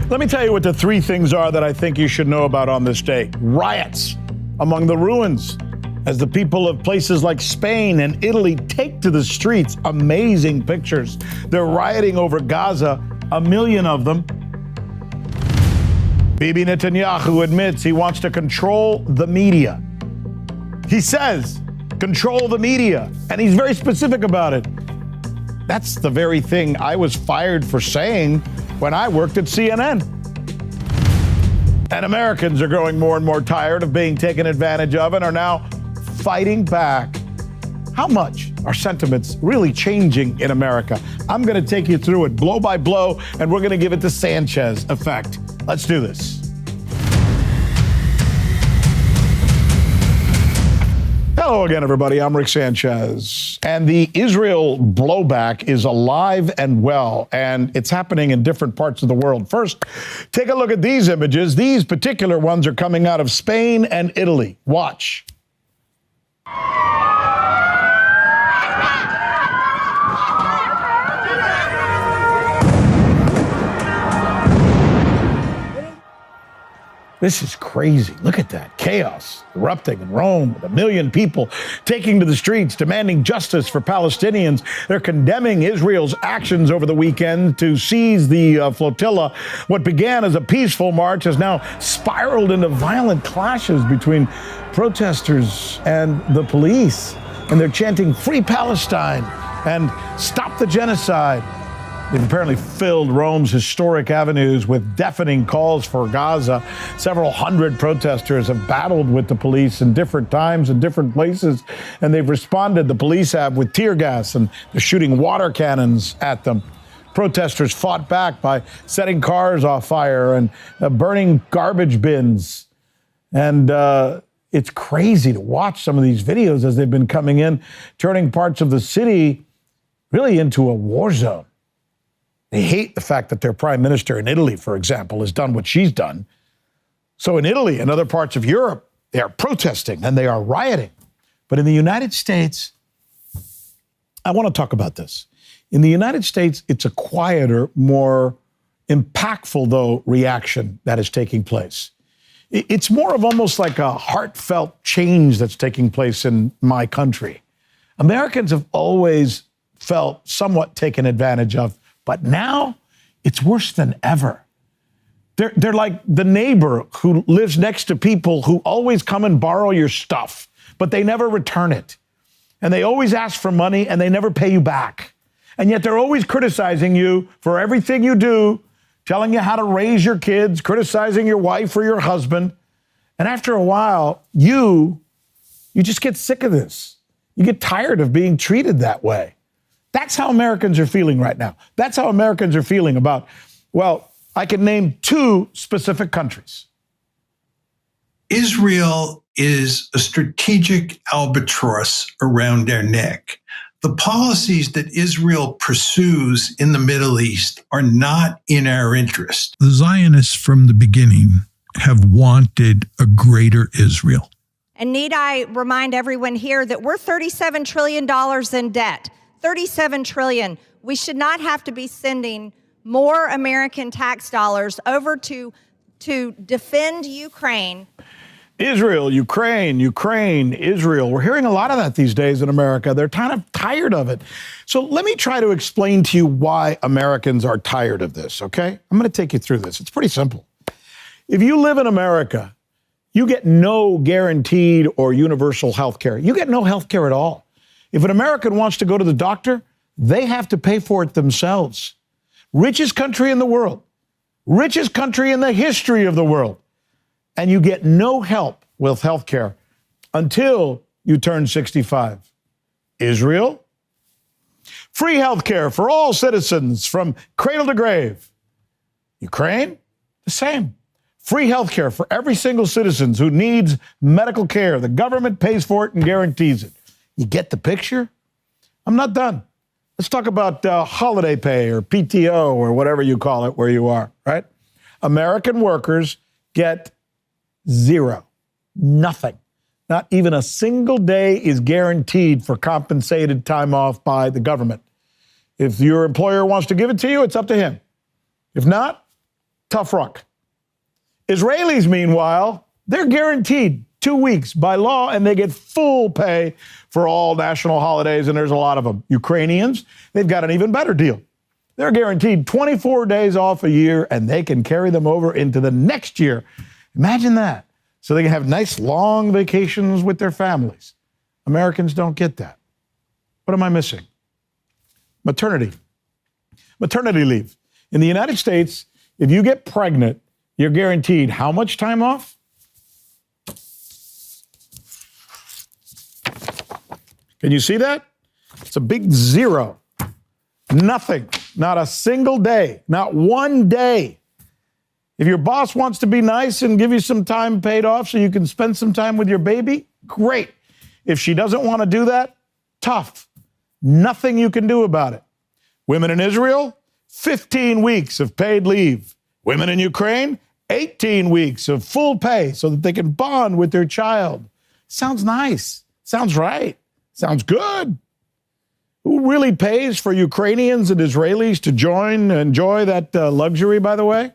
Let me tell you what the three things are that I think you should know about on this day. Riots among the ruins as the people of places like Spain and Italy take to the streets. Amazing pictures. They're rioting over Gaza, 1 million of them. Bibi Netanyahu admits he wants to control the media. He says, control the media, and he's very specific about it. That's the very thing I was fired for saying when I worked at CNN. And Americans are growing more and more tired of being taken advantage of and are now fighting back. How much are sentiments really changing in America? I'm going to take you through it blow by blow, and we're going to give it the Sanchez effect. Let's do this. Hello again, everybody. I'm Rick Sanchez. And the Israel blowback is alive and well, and it's happening in different parts of the world. First, take a look at these images. These particular ones are coming out of Spain and Italy. Watch. This is crazy. Look at that. Chaos erupting in Rome with 1 million people taking to the streets, demanding justice for Palestinians. They're condemning Israel's actions over the weekend to seize the flotilla. What began as a peaceful march has now spiraled into violent clashes between protesters and the police. And they're chanting, "Free Palestine," and "Stop the genocide." They've apparently filled Rome's historic avenues with deafening calls for Gaza. Several hundred protesters have battled with the police in different times and different places, and they've responded, the police have, with tear gas, and they're shooting water cannons at them. Protesters fought back by setting cars off fire and burning garbage bins. And it's crazy to watch some of these videos as they've been coming in, turning parts of the city really into a war zone. They hate the fact that their prime minister in Italy, for example, has done what she's done. So in Italy and other parts of Europe, they are protesting and they are rioting. But in the United States, I want to talk about this. In the United States, it's a quieter, more impactful, though, reaction that is taking place. It's more of almost like a heartfelt change that's taking place in my country. Americans have always felt somewhat taken advantage of, but now it's worse than ever. They're like the neighbor who lives next to people who always come and borrow your stuff, but they never return it. And they always ask for money and they never pay you back. And yet they're always criticizing you for everything you do, telling you how to raise your kids, criticizing your wife or your husband. And after a while, you just get sick of this. You get tired of being treated that way. That's how Americans are feeling right now. That's how Americans are feeling about, well, I can name 2 specific countries. Israel is a strategic albatross around their neck. The policies that Israel pursues in the Middle East are not in our interest. The Zionists from the beginning have wanted a greater Israel. And need I remind everyone here that we're $37 trillion in debt. $37 trillion. We should not have to be sending more American tax dollars over to defend Ukraine. Israel, Ukraine, Israel. We're hearing a lot of that these days in America. They're kind of tired of it. So let me try to explain to you why Americans are tired of this, okay? I'm going to take you through this. It's pretty simple. If you live in America, you get no guaranteed or universal health care. You get no health care at all. If an American wants to go to the doctor, they have to pay for it themselves. Richest country in the world, richest country in the history of the world. And you get no help with health care until you turn 65. Israel, free health care for all citizens from cradle to grave. Ukraine, the same. Free health care for every single citizen who needs medical care. The government pays for it and guarantees it. You get the picture? I'm not done. Let's talk about holiday pay or PTO or whatever you call it where you are, right? American workers get 0, nothing. Not even a single day is guaranteed for compensated time off by the government. If your employer wants to give it to you, it's up to him. If not, tough luck. Israelis, meanwhile, they're guaranteed 2 weeks by law, and they get full pay for all national holidays, and there's a lot of them. Ukrainians, they've got an even better deal. They're guaranteed 24 days off a year, and they can carry them over into the next year. Imagine that. So they can have nice, long vacations with their families. Americans don't get that. What am I missing? Maternity leave. In the United States, if you get pregnant, you're guaranteed how much time off? Can you see that? It's a big 0. Nothing. Not a single day. Not one day. If your boss wants to be nice and give you some time paid off so you can spend some time with your baby, great. If she doesn't want to do that, tough. Nothing you can do about it. Women in Israel, 15 weeks of paid leave. Women in Ukraine, 18 weeks of full pay so that they can bond with their child. Sounds nice. Sounds right. Sounds good. Who really pays for Ukrainians and Israelis to join and enjoy that luxury, by the way?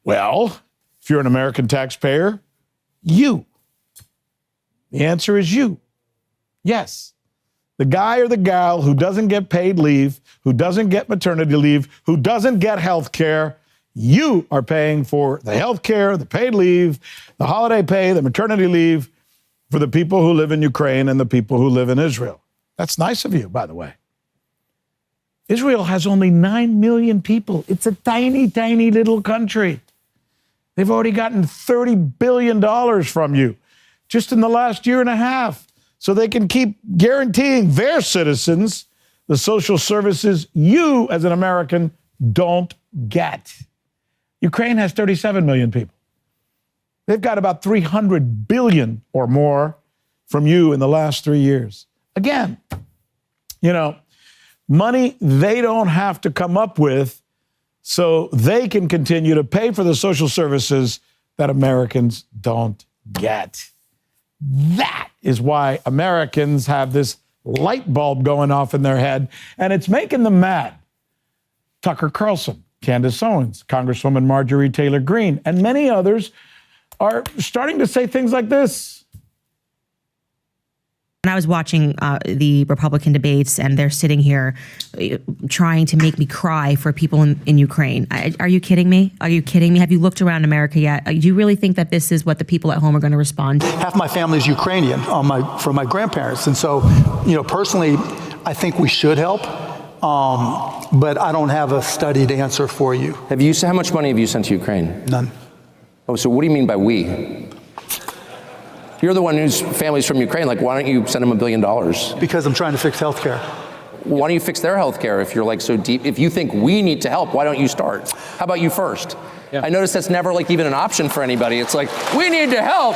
Well, If you're an American taxpayer, you. The answer is you. Yes. The guy or the gal who doesn't get paid leave, who doesn't get maternity leave, who doesn't get health care, you are paying for the health care, the paid leave, the holiday pay, the maternity leave for the people who live in Ukraine and the people who live in Israel. That's nice of you, by the way. Israel has only 9 million people. It's a tiny, tiny little country. They've already gotten $30 billion from you just in the last year and a half, so they can keep guaranteeing their citizens the social services you, as an American, don't get. Ukraine has 37 million people. They've got about 300 billion or more from you in the last 3 years. Again, you know, money they don't have to come up with so they can continue to pay for the social services that Americans don't get. That is why Americans have this light bulb going off in their head, and it's making them mad. Tucker Carlson, Candace Owens, Congresswoman Marjorie Taylor Greene, and many others are starting to say things like this. When I was watching the Republican debates, and they're sitting here trying to make me cry for people in Ukraine. Are you kidding me? Are you kidding me? Have you looked around America yet? Do you really think that this is what the people at home are going to respond to? Half my family is Ukrainian from my grandparents. And so, you know, personally, I think we should help. But I don't have a studied answer for you. How much money have you sent to Ukraine? None. Oh, so what do you mean by we? You're the one whose family's from Ukraine. Like, why don't you send them $1 billion? Because I'm trying to fix healthcare. Why don't you fix their healthcare if you're like so deep? If you think we need to help, why don't you start? How about you first? Yeah. I notice that's never like even an option for anybody. It's like, we need to help.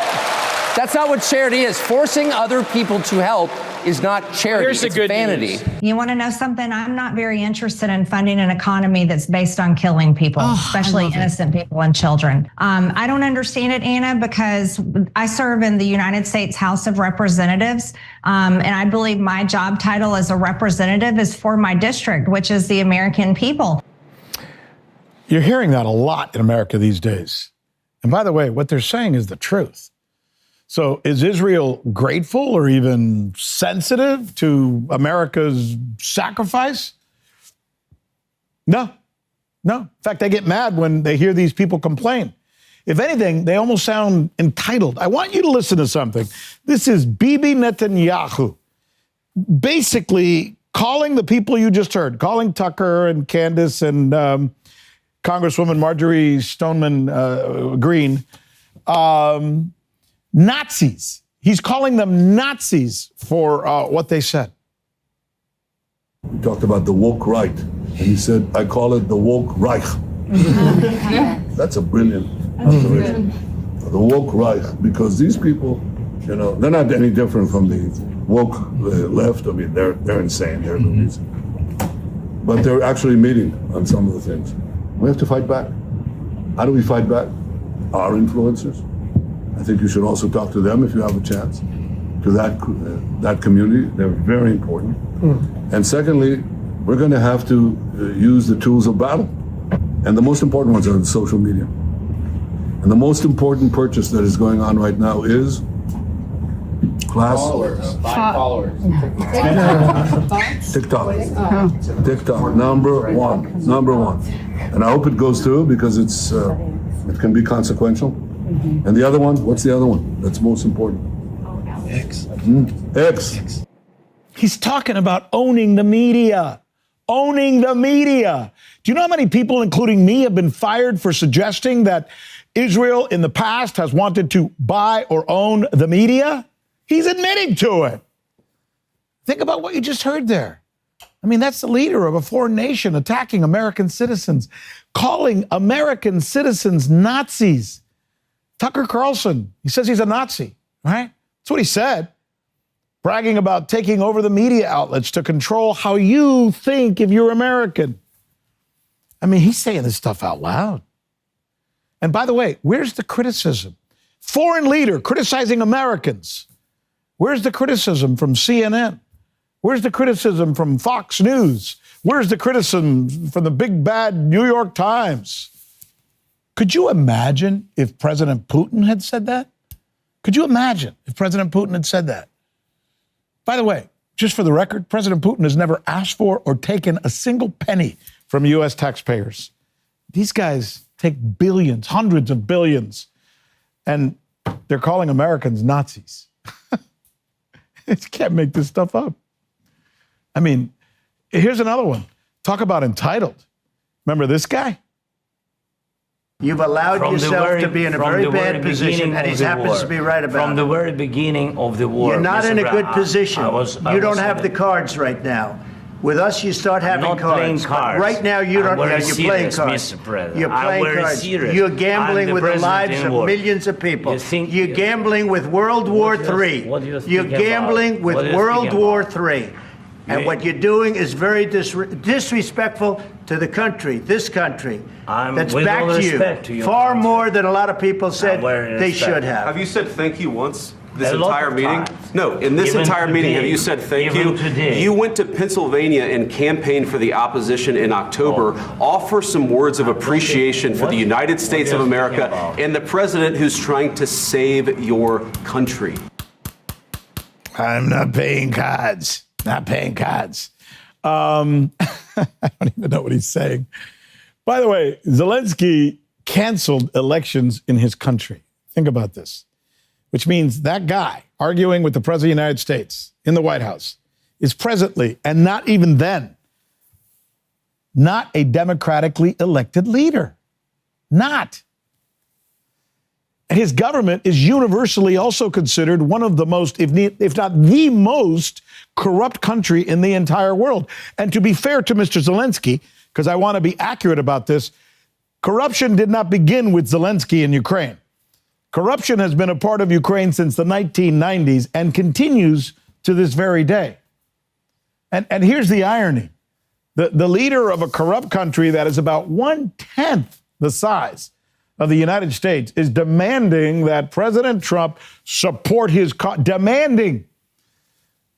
That's not what charity is. Forcing other people to help is not charity. Here's it's vanity. You want to know something? I'm not very interested in funding an economy that's based on killing people, especially innocent people and children. I don't understand it, Anna, because I serve in the United States House of Representatives, and I believe my job title as a representative is for my district, which is the American people. You're hearing that a lot in America these days. And by the way, what they're saying is the truth. So is Israel grateful or even sensitive to America's sacrifice? No. In fact, they get mad when they hear these people complain. If anything, they almost sound entitled. I want you to listen to something. This is Bibi Netanyahu basically calling the people you just heard, calling Tucker and Candace and Congresswoman Marjorie Stoneman Greene, Nazis. He's calling them Nazis for what they said. We talked about the woke right, and he said, I call it the woke Reich. That's a brilliant observation. The woke Reich, because these people, you know, they're not any different from the woke left. I mean, they're insane. They're crazy. But they're actually meeting on some of the things. We have to fight back. How do we fight back? Our influencers. I think you should also talk to them if you have a chance, to that community. They're very important. And secondly, we're going to have to use the tools of battle. And the most important ones are in social media. And the most important purchase that is going on right now is followers. TikTok, number one. And I hope it goes through because it can be consequential. And the other one, what's the other one that's most important? X. X. He's talking about owning the media. Owning the media. Do you know how many people, including me, have been fired for suggesting that Israel in the past has wanted to buy or own the media? He's admitting to it. Think about what you just heard there. I mean, that's the leader of a foreign nation attacking American citizens, calling American citizens Nazis. Tucker Carlson, he says he's a Nazi, right? That's what he said. Bragging about taking over the media outlets to control how you think if you're American. I mean, he's saying this stuff out loud. And by the way, where's the criticism? Foreign leader criticizing Americans. Where's the criticism from CNN? Where's the criticism from Fox News? Where's the criticism from the big bad New York Times? Could you imagine if President Putin had said that? Could you imagine if President Putin had said that? By the way, just for the record, President Putin has never asked for or taken a single penny from U.S. taxpayers. These guys take billions, hundreds of billions, and they're calling Americans Nazis. You can't make this stuff up. I mean, here's another one. Talk about entitled. Remember this guy? You've allowed yourself to be in a very bad position, and he happens to be right about it. From the very beginning of the war. You're not in a good position. You don't have the cards right now. With us, you start having cards. But right now, you don't. You're playing cards. You're playing cards. You're gambling with the lives of millions of people. You're gambling with World War III. You're gambling with World War III. And what you're doing is very disrespectful to the country, this country, that's back to you, far more than a lot of people said they should have. Have you said thank you once this entire meeting? No, in this entire meeting, have you said thank you? You went to Pennsylvania and campaigned for the opposition in October. Offer some words of appreciation for the United States of America and the president who's trying to save your country. I'm not paying cards. Not paying cards. I don't even know what he's saying. By the way, Zelensky canceled elections in his country. Think about this. Which means that guy arguing with the president of the United States in the White House is presently, and not even then, not a democratically elected leader. Not. His government is universally also considered one of the most, if not the most, corrupt country in the entire world. And to be fair to Mr. Zelensky, because I want to be accurate about this, corruption did not begin with Zelensky in Ukraine. Corruption has been a part of Ukraine since the 1990s and continues to this very day. And here's the irony. The leader of a corrupt country that is about 1/10 the size of the United States is demanding that President Trump support his demanding.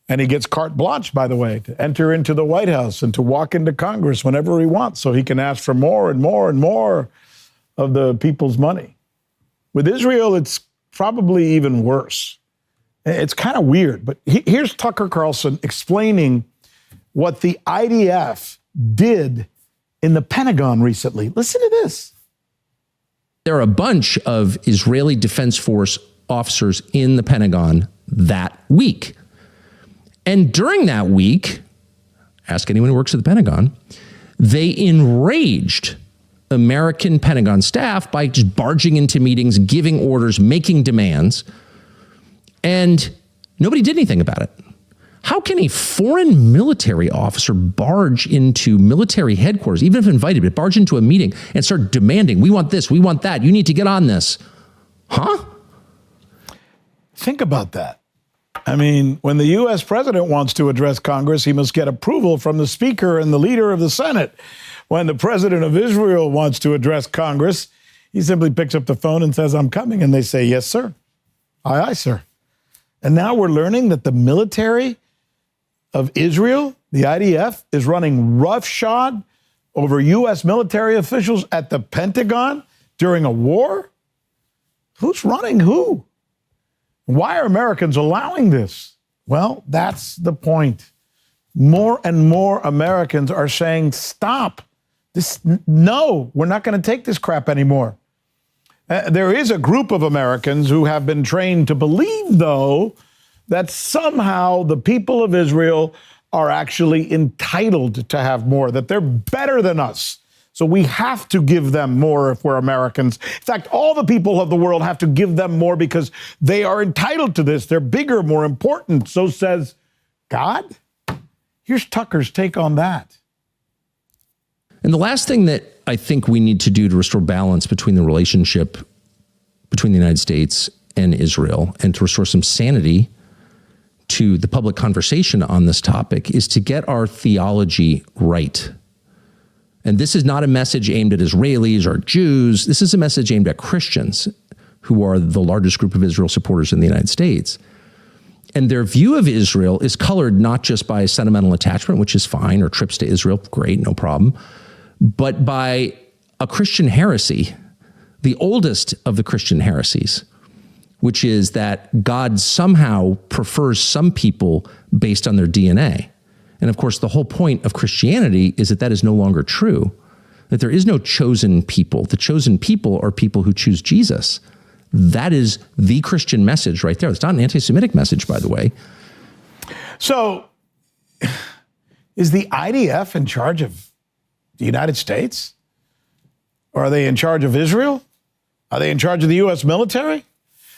And he gets carte blanche, by the way, to enter into the White House and to walk into Congress whenever he wants so he can ask for more and more and more of the people's money. With Israel, it's probably even worse. It's kind of weird, but here's Tucker Carlson explaining what the IDF did in the Pentagon recently. Listen to this. There are a bunch of Israeli Defense Force officers in the Pentagon that week. And during that week, ask anyone who works at the Pentagon, they enraged American Pentagon staff by just barging into meetings, giving orders, making demands, and nobody did anything about it. How can a foreign military officer barge into military headquarters, even if invited, but barge into a meeting and start demanding, we want this, we want that, you need to get on this? Huh? Think about that. I mean, when the U.S. president wants to address Congress, he must get approval from the Speaker and the leader of the Senate. When the president of Israel wants to address Congress, he simply picks up the phone and says, I'm coming. And they say, yes, sir. Aye, aye, sir. And now we're learning that the military of Israel, the IDF, is running roughshod over U.S. military officials at the Pentagon during a war? Who's running who? Why are Americans allowing this? Well, that's the point. More and more Americans are saying, stop. No, we're not going to take this crap anymore. There is a group of Americans who have been trained to believe, though, that somehow the people of Israel are actually entitled to have more, that they're better than us. So we have to give them more if we're Americans. In fact, all the people of the world have to give them more because they are entitled to this. They're bigger, more important. So says God. Here's Tucker's take on that. And the last thing that I think we need to do to restore balance between the relationship between the United States and Israel and to restore some sanity to the public conversation on this topic is to get our theology right. And this is not a message aimed at Israelis or Jews. This is a message aimed at Christians, who are the largest group of Israel supporters in the United States. And their view of Israel is colored not just by sentimental attachment, which is fine, or trips to Israel, great, no problem, but by a Christian heresy the oldest of the Christian heresies, which is that God somehow prefers some people based on their DNA. And of course, the whole point of Christianity is that that is no longer true, that there is no chosen people. The chosen people are people who choose Jesus. That is the Christian message right there. It's not an anti-Semitic message, by the way. So, is the IDF in charge of the United States? Or are they in charge of Israel? Are they in charge of the U.S. military?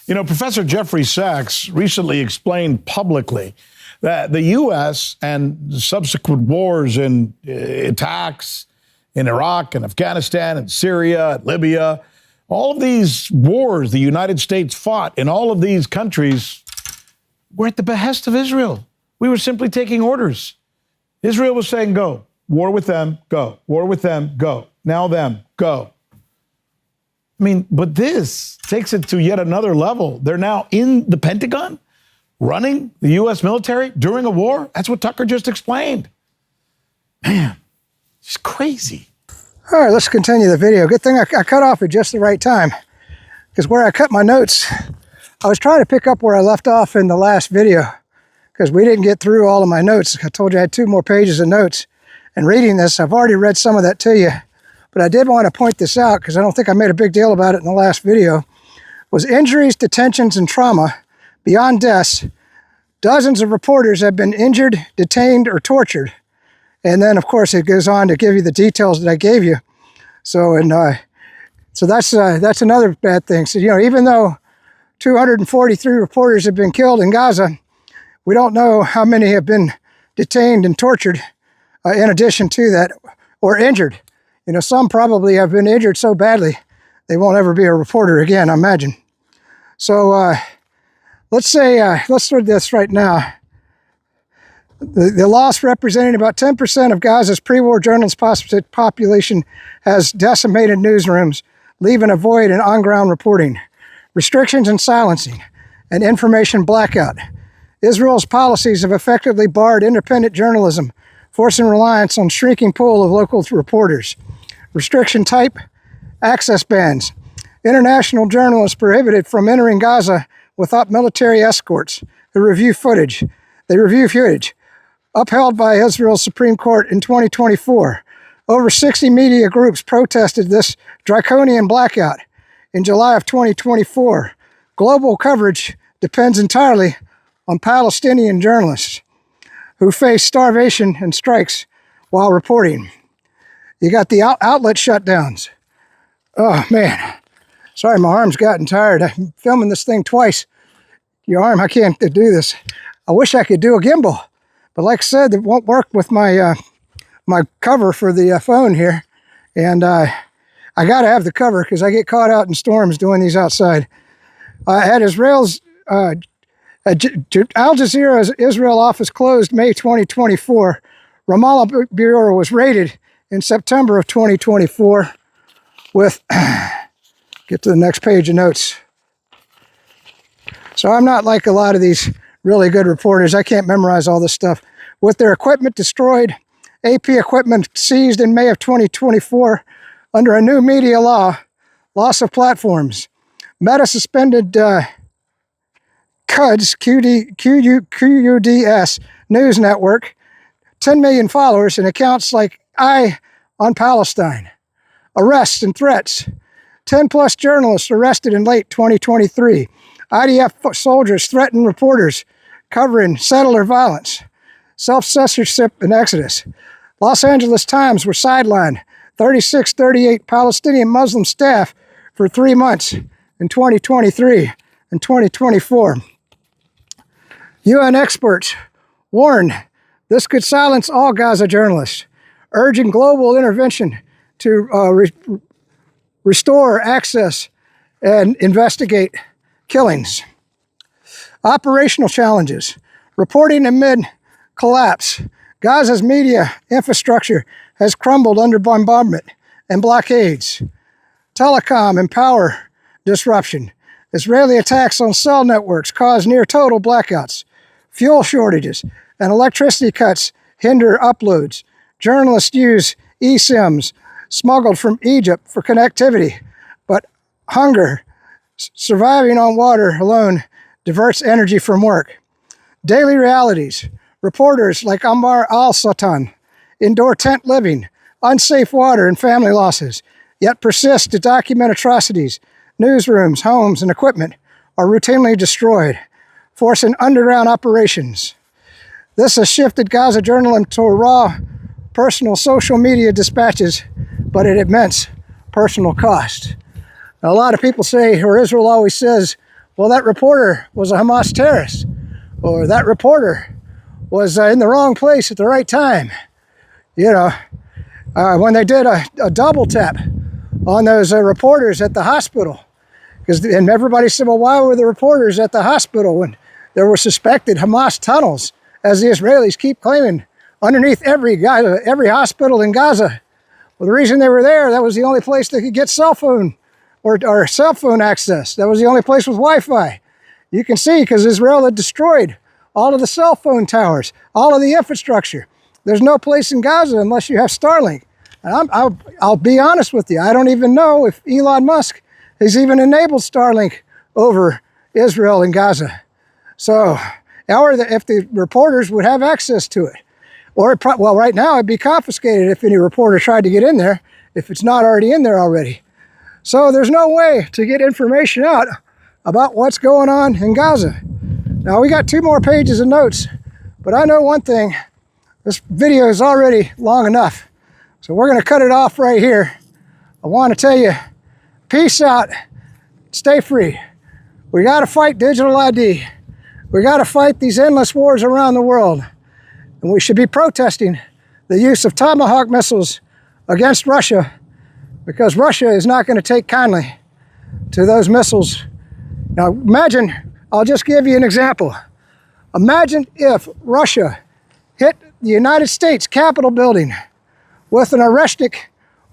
You know, Professor Jeffrey Sachs recently explained publicly that the U.S. and subsequent wars and attacks in Iraq and Afghanistan and Syria and Libya, all of these wars the United States fought in all of these countries were at the behest of Israel. We were simply taking orders. Israel was saying, go. War with them, go. War with them, go. Now them, go. I mean, but this takes it to yet another level. They're now in the Pentagon, running the U.S. military during a war. That's what Tucker just explained. Man, it's crazy. All right, let's continue the video. Good thing I cut off at just the right time, because where I cut my notes, I was trying to pick up where I left off in the last video, because we didn't get through all of my notes. I told you I had 2 more pages of notes. And reading this, I've already read some of that to you, but I did want to point this out because I don't think I made a big deal about it in the last video, was injuries, detentions, and trauma beyond deaths. Dozens of reporters have been injured, detained, or tortured. And then, of course, it goes on to give you the details that I gave you. So, so that's another bad thing. So, you know, even though 243 reporters have been killed in Gaza, we don't know how many have been detained and tortured in addition to that, or injured. You know, some probably have been injured so badly they won't ever be a reporter again, I imagine. So let's say, let's do this right now. The loss representing about 10% of Gaza's pre-war journalist population has decimated newsrooms, leaving a void in on-ground reporting, restrictions and silencing, and information blackout. Israel's policies have effectively barred independent journalism, forcing reliance on shrinking pool of local reporters. Restriction type, access bans. International journalists prohibited from entering Gaza without military escorts. They review footage. Upheld by Israel's Supreme Court in 2024. Over 60 media groups protested this draconian blackout. In July of 2024, global coverage depends entirely on Palestinian journalists who face starvation and strikes while reporting. You got the outlet shutdowns. Oh, man. Sorry, my arm's gotten tired. I'm filming this thing twice. Your arm, I can't do this. I wish I could do a gimbal. But like I said, it won't work with my my cover for the phone here. And I got to have the cover because I get caught out in storms doing these outside. At Israel's Al Jazeera's Israel office closed May 2024. Ramallah Bureau was raided in September of 2024 with, get to the next page of notes. So I'm not like a lot of these really good reporters. I can't memorize all this stuff. With their equipment destroyed, AP equipment seized in May of 2024 under a new media law, loss of platforms. Meta suspended QUDS news network, 10 million followers, and accounts like Eye on Palestine. Arrests and threats. 10 plus journalists arrested in late 2023. IDF soldiers threaten reporters covering settler violence. Self-censorship and exodus. Los Angeles Times were sidelined. 38 Palestinian Muslim staff for 3 months in 2023 and 2024. UN experts warn this could silence all Gaza journalists, urging global intervention to restore access and investigate killings. Operational challenges. Reporting amid collapse. Gaza's media infrastructure has crumbled under bombardment and blockades. Telecom and power disruption. Israeli attacks on cell networks cause near total blackouts. Fuel shortages and electricity cuts hinder uploads. Journalists use eSIMs smuggled from Egypt for connectivity, but Hunger. Surviving on water alone diverts energy from work. Daily realities. Reporters like Ammar al-Sultan. Indoor tent living. Unsafe water and family losses. Yet persist to document atrocities. Newsrooms, homes, and equipment are routinely destroyed, forcing underground operations. This has shifted Gaza journalism to raw, personal social media dispatches, but at immense personal cost. Now, a lot of people say, or Israel always says, well, that reporter was a Hamas terrorist, or that reporter was in the wrong place at the right time. You know, when they did a double tap on those reporters at the hospital, and everybody said, well, why were the reporters at the hospital when there were suspected Hamas tunnels, as the Israelis keep claiming, underneath every hospital in Gaza? Well, the reason they were there, that was the only place they could get cell phone or cell phone access. That was the only place with Wi-Fi. You can see, because Israel had destroyed all of the cell phone towers, all of the infrastructure. There's no place in Gaza unless you have Starlink. And I'll be honest with you, I don't even know if Elon Musk has even enabled Starlink over Israel and Gaza. So, or if the reporters would have access to it. Or, well, right now it'd be confiscated if any reporter tried to get in there, if it's not already in there already. So there's no way to get information out about what's going on in Gaza. Now, we got 2 more pages of notes, but I know one thing. This video is already long enough, so we're going to cut it off right here. I want to tell you, peace out, stay free. We got to fight digital ID. We got to fight these endless wars around the world. And we should be protesting the use of Tomahawk missiles against Russia, because Russia is not going to take kindly to those missiles. Now imagine, I'll just give you an example. Imagine if Russia hit the United States Capitol building with an Oreshnik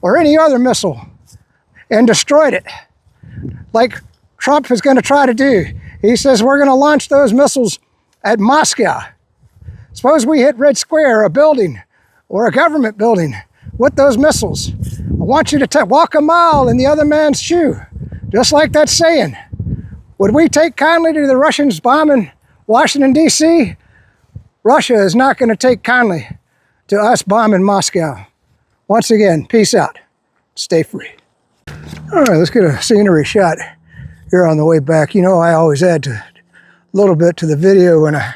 or any other missile and destroyed it, like Trump is going to try to do. He says we're going to launch those missiles at Moscow. Suppose we hit Red Square, a building, or a government building, with those missiles. I want you to walk a mile in the other man's shoe, just like that saying. Would we take kindly to the Russians bombing Washington, D.C.? Russia is not going to take kindly to us bombing Moscow. Once again, peace out. Stay free. All right, let's get a scenery shot here on the way back. You know, I always add a little bit to the video when I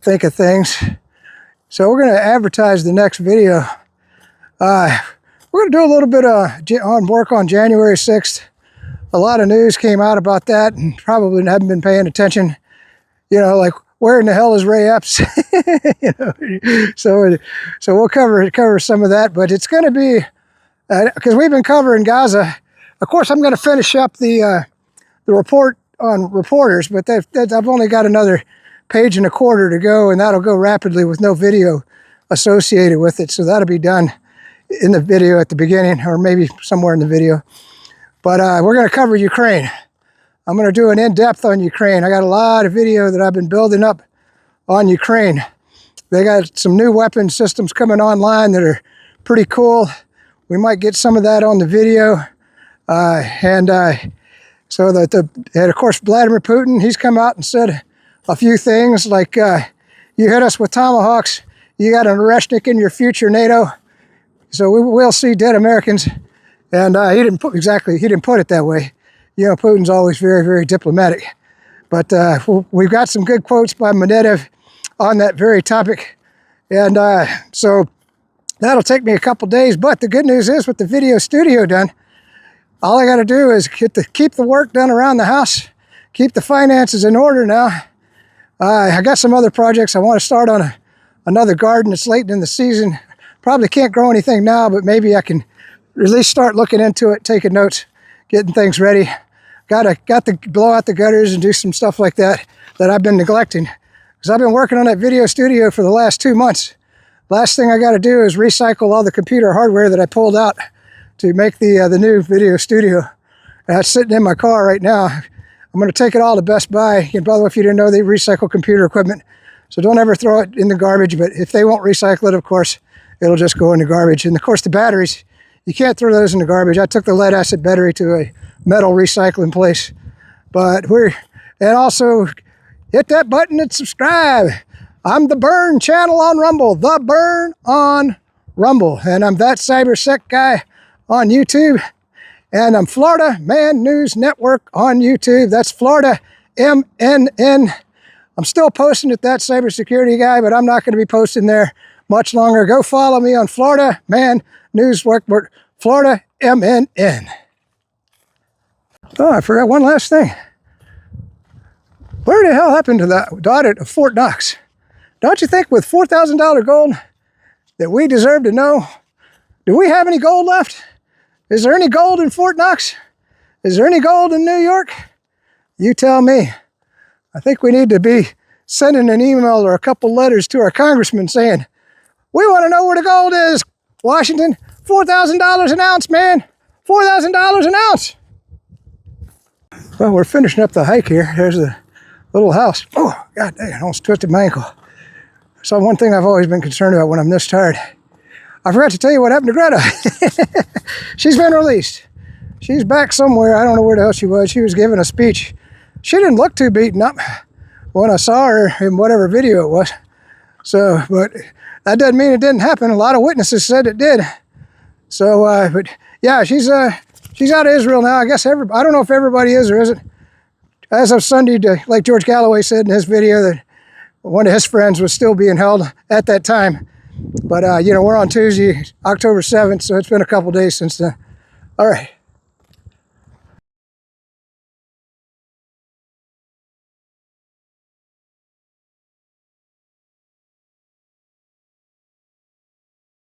think of things. So we're going to advertise the next video. We're going to do a little bit of work on January 6th. A lot of news came out about that, and probably haven't been paying attention. You know, like, where in the hell is Ray Epps? You know, so we'll cover some of that, but it's going to be, because we've been covering Gaza. Of course, I'm going to finish up the report on reporters, but I've only got another page and a quarter to go, and that'll go rapidly with no video associated with it. So that'll be done in the video at the beginning, or maybe somewhere in the video. But we're going to cover Ukraine. I'm going to do an in-depth on Ukraine. I got a lot of video that I've been building up on Ukraine. They got some new weapon systems coming online that are pretty cool. We might get some of that on the video. And of course, Vladimir Putin, he's come out and said a few things like, you hit us with Tomahawks, you got an Oreshnik in your future NATO. So we will see dead Americans. And he didn't put it that way. You know, Putin's always very, very diplomatic. But we've got some good quotes by Medvedev on that very topic. And so that'll take me a couple days. But the good news is, with the video studio done, all I got to do is keep the work done around the house, keep the finances in order now. I got some other projects. I want to start on another garden. It's late in the season. Probably can't grow anything now, but maybe I can at least start looking into it, taking notes, getting things ready. Got to blow out the gutters and do some stuff like that I've been neglecting, because I've been working on that video studio for the last 2 months. Last thing I got to do is recycle all the computer hardware that I pulled out to make the new video studio. It's sitting in my car right now. I'm going to take it all to Best Buy. And by the way, if you didn't know, they recycle computer equipment. So don't ever throw it in the garbage. But if they won't recycle it, of course, it'll just go in the garbage. And of course, the batteries, you can't throw those in the garbage. I took the lead acid battery to metal recycling place. But and also hit that button and subscribe. I'm the Burn channel on Rumble, the Burn on Rumble. And I'm ThatCyberSecUguy on YouTube. And I'm Florida Man News Network on YouTube. That's Florida MNN. I'm still posting at ThatCyberSecurityGuy, but I'm not going to be posting there much longer. Go follow me on Florida Man News Network, Florida MNN. Oh, I forgot one last thing. Where the hell happened to that audit of Fort Knox? Don't you think with $4,000 gold that we deserve to know? Do we have any gold left? Is there any gold in Fort Knox? Is there any gold in New York? You tell me. I think we need to be sending an email or a couple letters to our congressman saying, we want to know where the gold is, Washington. $4,000 an ounce, man. $4,000 an ounce. Well, we're finishing up the hike here. There's the little house. Oh, God dang, I almost twisted my ankle. So one thing I've always been concerned about when I'm this tired. I forgot to tell you what happened to Greta. She's been released. She's back somewhere. I don't know where the hell she was. She was giving a speech. She didn't look too beaten up when I saw her in whatever video it was. So, but that doesn't mean it didn't happen. A lot of witnesses said it did. So, but yeah, she's out of Israel now. I guess I don't know if everybody is or isn't. As of Sunday, like George Galloway said in his video, that one of his friends was still being held at that time. But, you know, we're on Tuesday, October 7th, so it's been a couple days since then. All right.